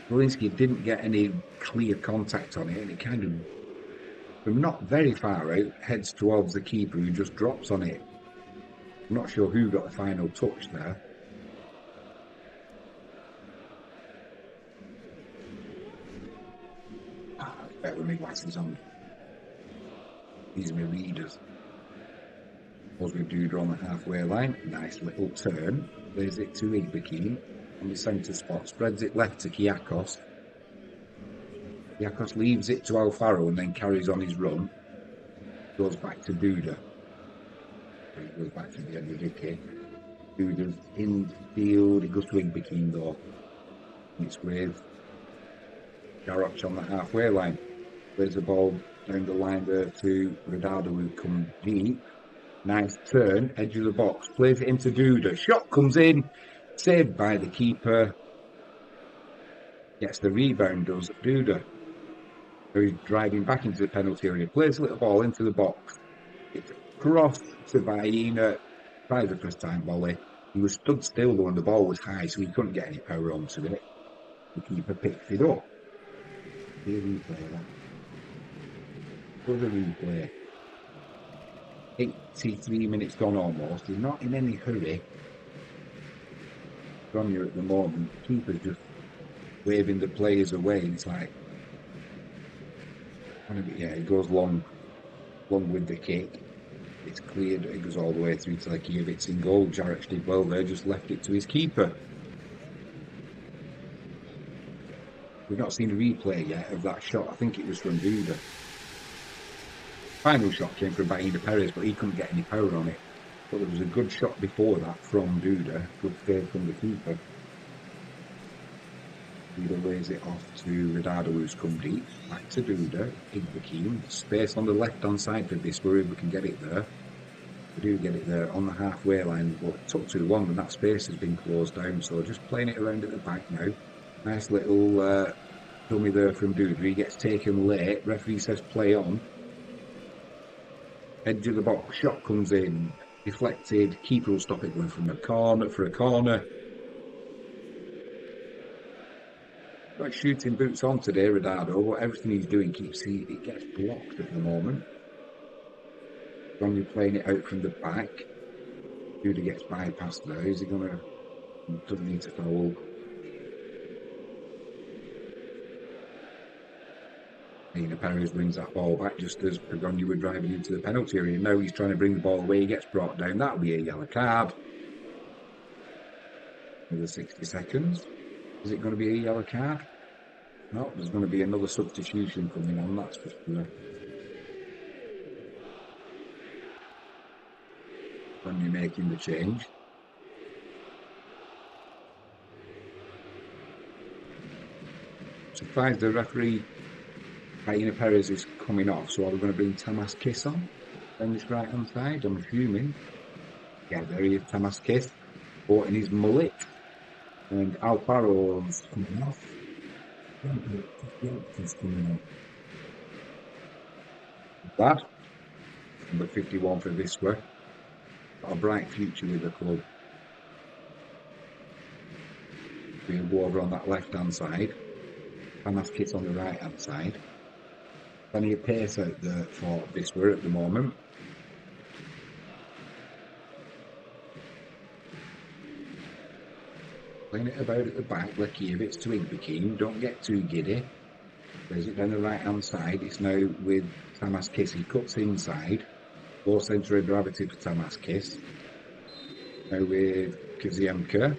Zwolinski didn't get any clear contact on it, and it kind of, from not very far out, heads towards the keeper who just drops on it. I'm not sure who got the final touch there. Better with my glasses on. These are my readers. Was with Duda on the halfway line. Nice little turn. Lays it to Ibrahim on the centre spot. Spreads it left to Kiakos. Kiakos leaves it to Alfaro and then carries on his run. Goes back to Duda. He goes back to the end of the kick. Duda's in field. It goes to Ibrahim though. It's with Jarok on the halfway line. Plays the ball down the line there to Rodado, who comes deep. Nice turn, edge of the box. Plays it into Duda. Shot comes in. Saved by the keeper. Gets the rebound, does Duda. So he's driving back into the penalty area, plays a little ball into the box. It's crossed to Vaina, tries the first time volley. He was stood still though, and the ball was high, so he couldn't get any power onto it. The keeper picked it up. Here replay that. Further replay. 83 minutes gone almost. He's not in any hurry. From you at the moment, the keeper's just waving the players away. It's like, yeah, it goes long with the kick. It's cleared, it goes all the way through to Lekijevic's in goal. Jarek did well there, just left it to his keeper. We've not seen a replay yet of that shot. I think it was from Duda. Final shot came from Vaina Perez, but he couldn't get any power on it. But there was a good shot before that from Duda, good save from the keeper. Duda lays it off to Radado, who's come deep. Back to Duda, Ibrahim. Space on the left-hand side for this, where we can get it there. We do get it there on the halfway line, but it took too long and that space has been closed down, so just playing it around at the back now. Nice little dummy there from Duda. He gets taken late, referee says play on. Edge of the box, shot comes in, deflected, keeper will stop it going from a corner for a corner. Got shooting boots on today, Radado, but everything he's doing it gets blocked at the moment. Only playing it out from the back. Duda gets bypassed there. Is he gonna? Doesn't need to foul. Nina Perez brings that ball back just as Pogoń were driving into the penalty area. Now he's trying to bring the ball away. He gets brought down. That'll be a yellow card. Another 60 seconds. Is it going to be a yellow card? No, there's going to be another substitution coming on, that's for sure. When you're making the change. Surprised the referee, Vaina Perez, is coming off, so are we going to bring Tamas Kiss on this right hand side? I'm assuming. Yeah, there he is, Tamas Kiss, sporting his mullet. And Alvaro's coming off. That, number 51 for Wisła. Got a bright future with the club. We'll go over on that left hand side. Tamas Kiss on the right hand side. Plenty of pace out there for Wisła at the moment. Playing it about at the back, Lekijevic's to Ibrahim, don't get too giddy. Plays it down the right hand side, it's now with Tamas Kiss, he cuts inside. Low centre of gravity for Tamas Kiss. Now with Kaziemka.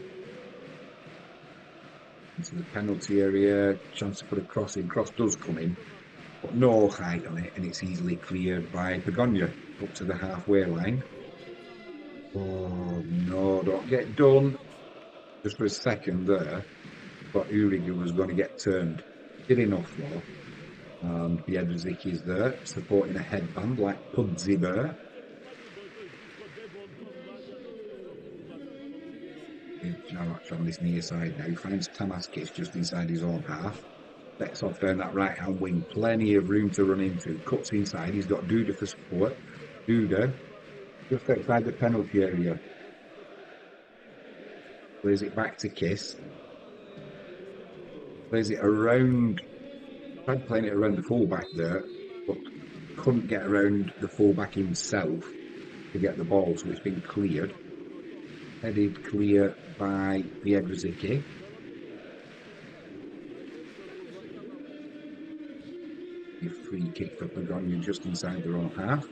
Into the penalty area, chance to put a cross in, cross does come in. But no height on it, and it's easily cleared by Pogoń up to the halfway line. Oh no, don't get done. Just for a second there, but Uriga was going to get turned. Did enough though. And Biedrzyk is there, supporting a headband like Pudzi there. Jarach on this near side now, finds Tamas Kiss just inside his own half. Bets off down that right hand wing, plenty of room to run into. Cuts inside, he's got Duda for support. Duda, just outside the penalty area. Plays it back to Kiss. Plays it around. Tried playing it around the fullback there, but couldn't get around the fullback himself to get the ball, so it's been cleared. Headed clear by Biedrzyk. A free kick for Pogoń just inside their own half.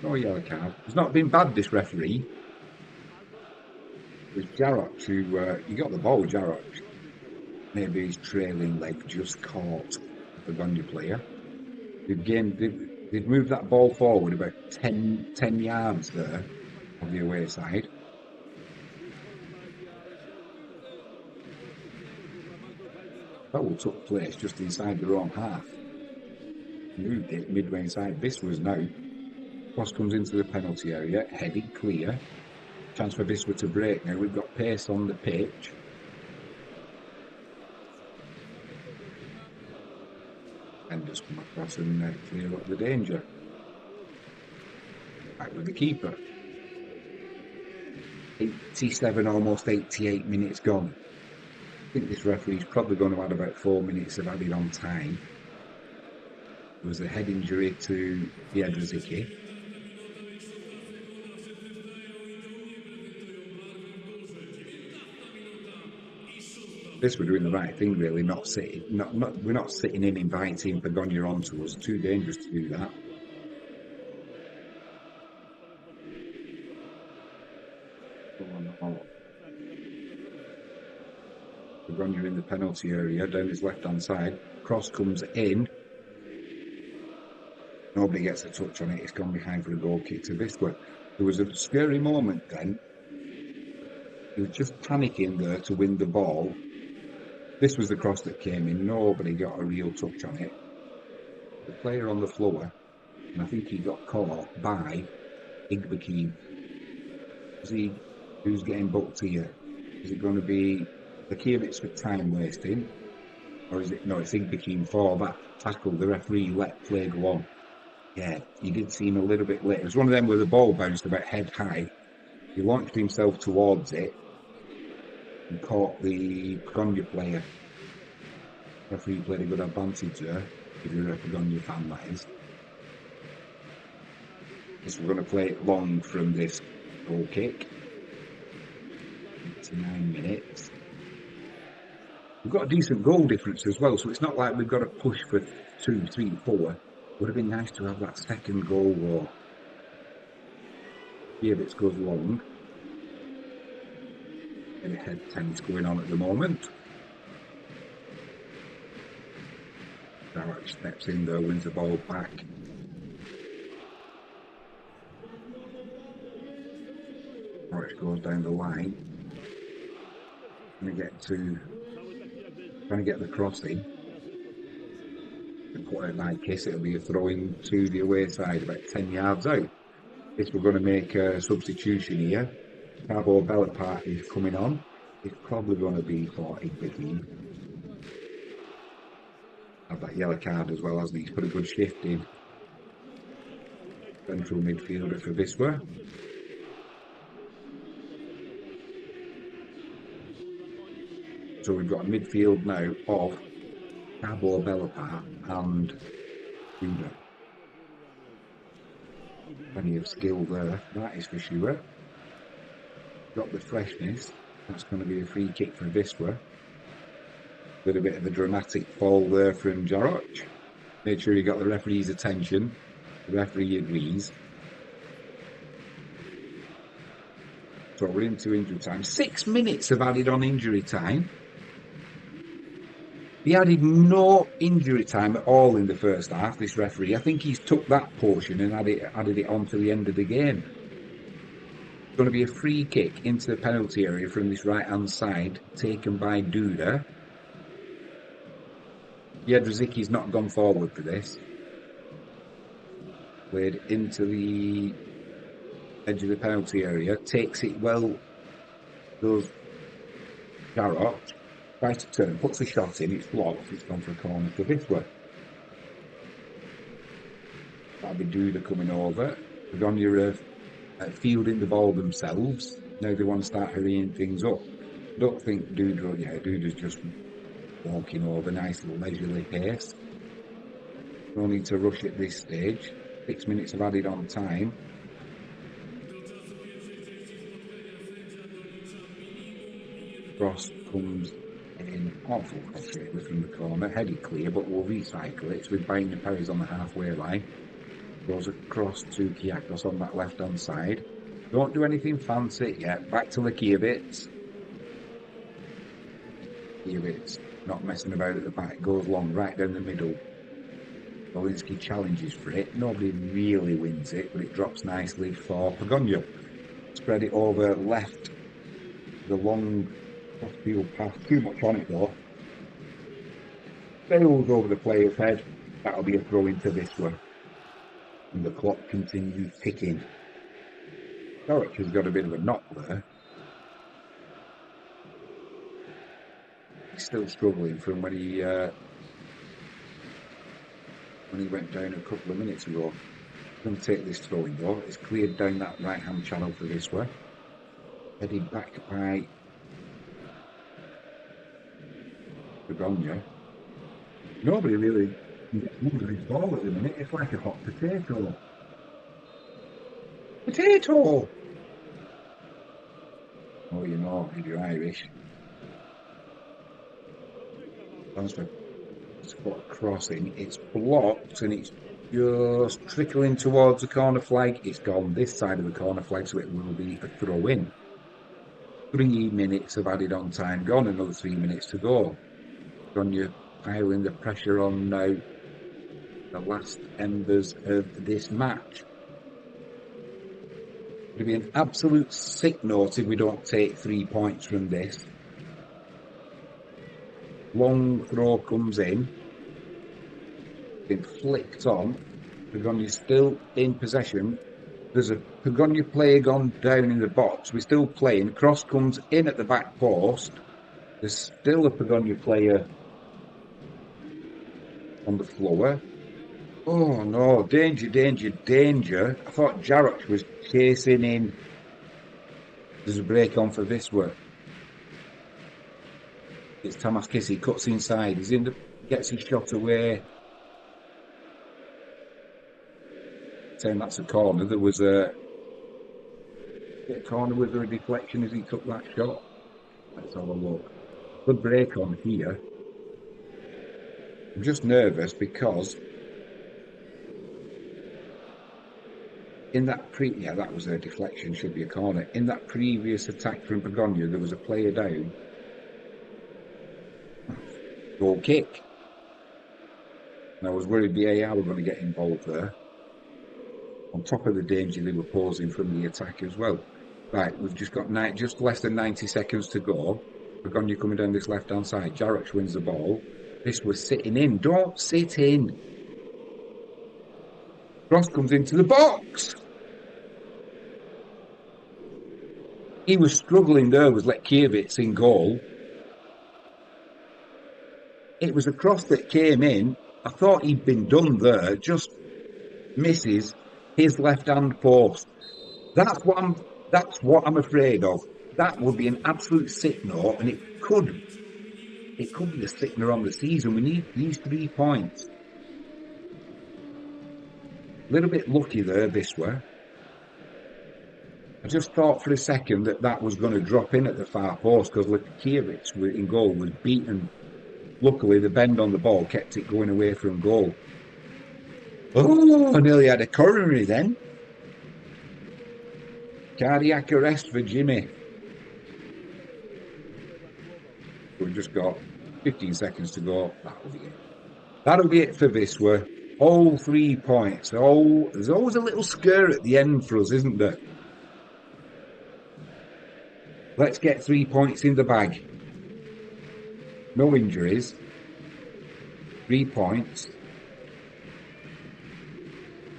No yellow card. It's not been bad, this referee. It was Jarach who, he got the ball, Jarach. Maybe his trailing leg just caught the Pogoń player. They've moved that ball forward about 10 yards there on the away side. Foul took place just inside their own half. Moved it midway inside. Wisła's now. Cross comes into the penalty area, headed clear. Chance for Wisła to break now. We've got pace on the pitch. across and clear up the danger. Back with the keeper. 87, almost 88 minutes gone. I think this referee's probably going to add about 4 minutes of added on time. There was a head injury to Jedrzejczyk. This, we're doing the right thing, really. We're not sitting in inviting Pogoń onto us. Too dangerous to do that. Pogoń in the penalty area down his left-hand side. Cross comes in. Nobody gets a touch on it. It's gone behind for a goal kick to Wisła. There was a scary moment then. He was just panicking there to win the ball. This was the cross that came in. Nobody got a real touch on it. The player on the floor, and I think he got caught by Igbekin. Who's getting booked here? Is it going to be Bakiewicz for time wasting? Or is it, no, it's Igbekin for that tackle. The referee let play go on. Yeah, he did seem a little bit late. It was one of them where the ball bounced about head high. He launched himself towards it and caught the Pogoń player. Referee played a good advantage there, if you're a Pogoń fan, that is. So we're going to play it long from this goal kick. 89 minutes. We've got a decent goal difference as well, so it's not like we've got to push for 2, 3, 4. Would have been nice to have that second goal or Bakiewicz goes long. And head tennis going on at the moment. Darach steps in there, wins the ball back. Darach goes down the line. Trying to get the cross in. Put it like this, it'll be a throw in to the away side, about 10 yards out. This, we're going to make a substitution here. Cabo Belapart is coming on. It's probably going to be for Igbekin. Have that yellow card as well, hasn't he? He's put a good shift in. Central midfielder for Wisła. So we've got a midfield now of Cabo Belapart and Duda. Plenty of skill there, that is for sure. Got the freshness. That's going to be a free kick for Wisła. A little bit of a dramatic fall there from Darach. Made sure he got the referee's attention. The referee agrees. So we're into injury time. 6 minutes have added on injury time. He added no injury time at all in the first half, this referee. I think he's took that portion and added it on to the end of the game. It's going to be a free kick into the penalty area from this right-hand side, taken by Duda. Jedrzejczyk's not gone forward for this. Played into the edge of the penalty area, takes it well, goes Darach. Tries to turn, puts a shot in, it's blocked, it's gone for a corner for Wisła. That'll be Duda coming over. Pogoń are fielding the ball themselves. Now they want to start hurrying things up. I don't think Duda's just walking over, nice little leisurely pace. No need to rush at this stage. 6 minutes of added on time. Cross comes in awful frustrated from the corner, headed clear, but we'll recycle it. It's with Bain and Perez on the halfway line. Goes across to Kiakos on that left hand side. Don't do anything fancy yet. Back to Bakiewicz. Bakiewicz not messing about at the back, goes long right down the middle. Wolinski challenges for it. Nobody really wins it, but it drops nicely for Pogoń. Spread it over left. The long field pass, too much on it though. Sails over the player's head. That'll be a throw into Wisła. And the clock continues ticking. Darach has got a bit of a knock there. He's still struggling from when he when he went down a couple of minutes ago. Going to take this throw-in though. It's cleared down that right-hand channel for Wisła. Headed back by Pogoń. Nobody really can get under his ball at the minute. It's like a hot potato. Potato! Oh, you know, if you're Irish. Transfer. Spot crossing. It's blocked and it's just trickling towards the corner flag. It's gone this side of the corner flag, so it will be a throw-in. 3 minutes of added on time gone, another 3 minutes to go. Pogoń piling the pressure on now, the last embers of this match. It'll be an absolute sick note if we don't take 3 points from this. Long throw comes in, been flicked on. Pogoń still in possession. There's a Pogoń player gone down in the box. We're still playing. Cross comes in at the back post. There's still a Pogoń player on the floor. Oh no, danger, danger, danger. I thought Jarrett was chasing in. There's a break on for Wisła. It's Tamas Kissy, cuts inside. He's in the, gets his shot away. Saying that's a corner. There was a corner. Was there a deflection as he took that shot? Let's have a look. Good break on here. I'm just nervous because in that that was a deflection, should be a corner. In that previous attack from Pogoń, there was a player down. Goal kick. And I was worried VAR were going to get involved there. On top of the danger they were posing from the attack as well. Right, we've just got just less than 90 seconds to go. Pogoń coming down this left-hand side. Jarrett wins the ball. This was sitting in. Don't sit in. Cross comes into the box. He was struggling there with Letkiewicz in goal. It was a cross that came in. I thought he'd been done there. Just misses his left-hand post. That's what I'm afraid of. That would be an absolute sick note, and it could be the sickener on the season. We need these 3 points. A little bit lucky there, Wisła. I just thought for a second that was going to drop in at the far post because Letkiewicz in goal was beaten. Luckily, the bend on the ball kept it going away from goal. Oh, I nearly had a coronary then. Cardiac arrest for Jimmy. We've just got 15 seconds to go. That'll be it for Wisła. All 3 points. Oh, there's always a little scare at the end for us, isn't there? Let's get 3 points in the bag. No injuries. 3 points.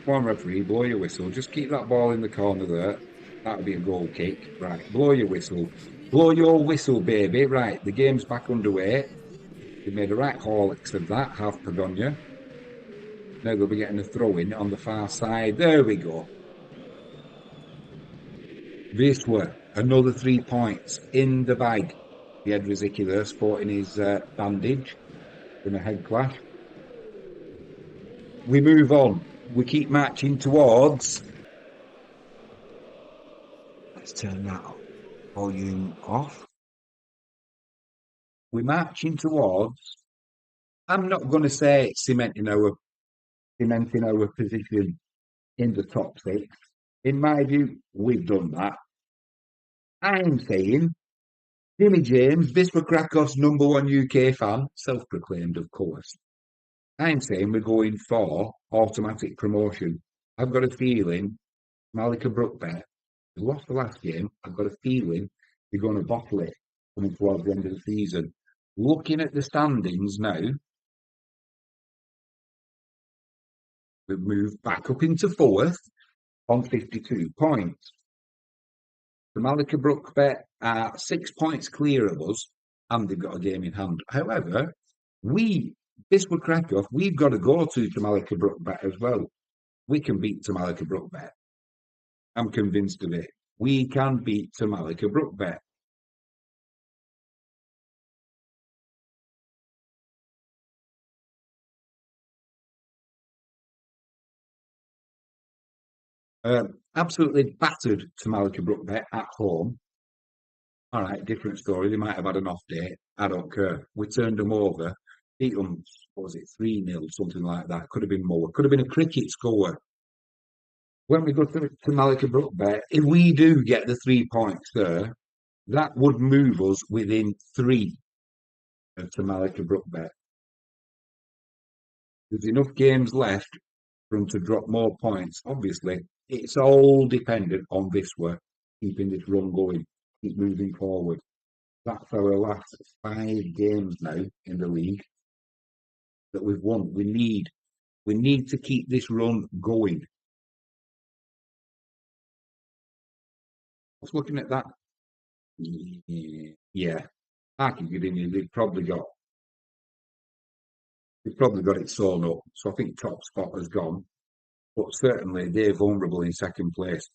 Come on, referee, blow your whistle. Just keep that ball in the corner there. That'll be a goal kick. Right, blow your whistle. Blow your whistle, baby. Right, the game's back underway. We've made a right haulix of that, half Pogoń. Now they'll be getting a throw-in on the far side. There we go. Wisła, another 3 points in the bag. The head Riziki there, sporting his bandage from a head clash. We move on. We keep marching towards. Let's turn that volume off. We're marching towards. I'm not going to say cementing our position in the top 6. In my view, we've done that. I'm saying Jimmy James, Wisła Krakow's #1 UK fan, self-proclaimed, of course. I'm saying we're going for automatic promotion. I've got a feeling Malika Brookbet, who lost the last game, I've got a feeling they're going to bottle it coming towards the end of the season. Looking at the standings now, we've moved back up into 4th on 52 points. The Malika Brookbet are 6 points clear of us, and they've got a game in hand. However, we Wisła Kraków, we've got to go to Malika Brookbet as well. We can beat Malika Brookbet. I'm convinced of it. We can beat Malika Brookbet. Absolutely battered Malika Brookbet at home. All right, different story. They might have had an off day. I don't care. We turned them over. Beat them, what was it, 3-0, something like that. Could have been more. Could have been a cricket score. When we go to Malika Brookbet, if we do get the 3 points there, that would move us within 3 of Malika Brookbet. There's enough games left for them to drop more points. Obviously, it's all dependent on Wisła keeping this run going, keep moving forward. That's our last 5 games now in the league that we've won. We need to keep this run going. I was looking at that. Yeah, I can get in. They've probably got it sewn up. So I think top spot has gone, but certainly they're vulnerable in second place.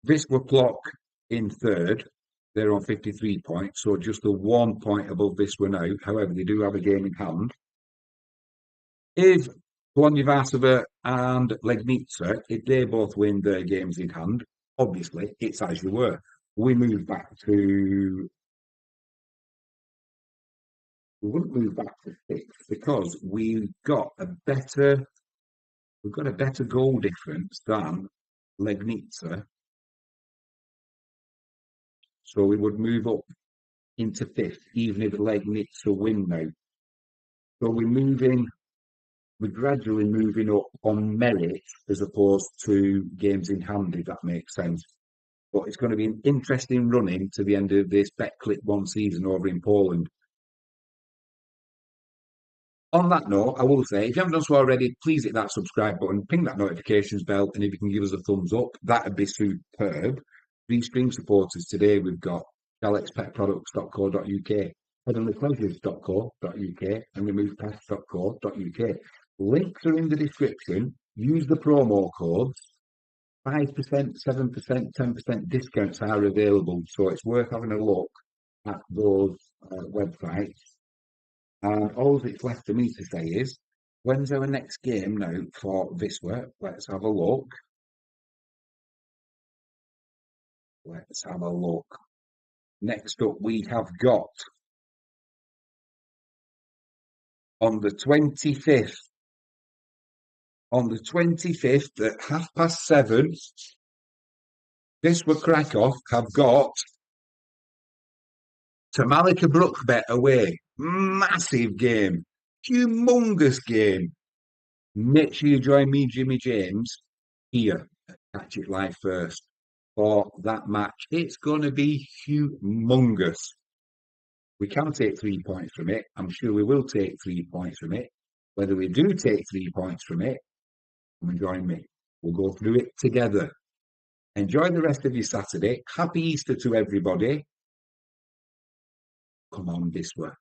Wisła Plock in third. They're on 53 points, so just a 1 point above Wisła now. However, they do have a game in hand. If Pogoń Siedlce and Legnica, if they both win their games in hand, obviously it's as you were. We move back to. We wouldn't move back to 6th because we've got a better goal difference than Legnica. So we would move up into 5th, even if Legnica win now. So we're gradually moving up on merit as opposed to games in hand, if that makes sense. But it's going to be an interesting running to the end of this Betclic 1 season over in Poland. On that note, I will say, if you haven't done so already, please hit that subscribe button, ping that notifications bell, and if you can give us a thumbs up, that would be superb. 3 stream supporters today, we've got galexpetproducts.co.uk, heavenlypleasures.co.uk, and removepest.co.uk. Links are in the description. Use the promo codes. 5%, 7%, 10% discounts are available, so it's worth having a look at those websites. And all that's left for me to say is, when's our next game now for Wisła? Let's have a look. Next up, we have got on the 25th. On the 25th at 7:30, Wisła Kraków have got Malika Brookbet away. Massive game. Humongous game. Make sure you join me, Jimmy James, here at Catch It Live First for that match. It's going to be humongous. We can take 3 points from it. I'm sure we will take 3 points from it. Whether we do take 3 points from it, come and join me. We'll go through it together. Enjoy the rest of your Saturday. Happy Easter to everybody. Come on, Wisła.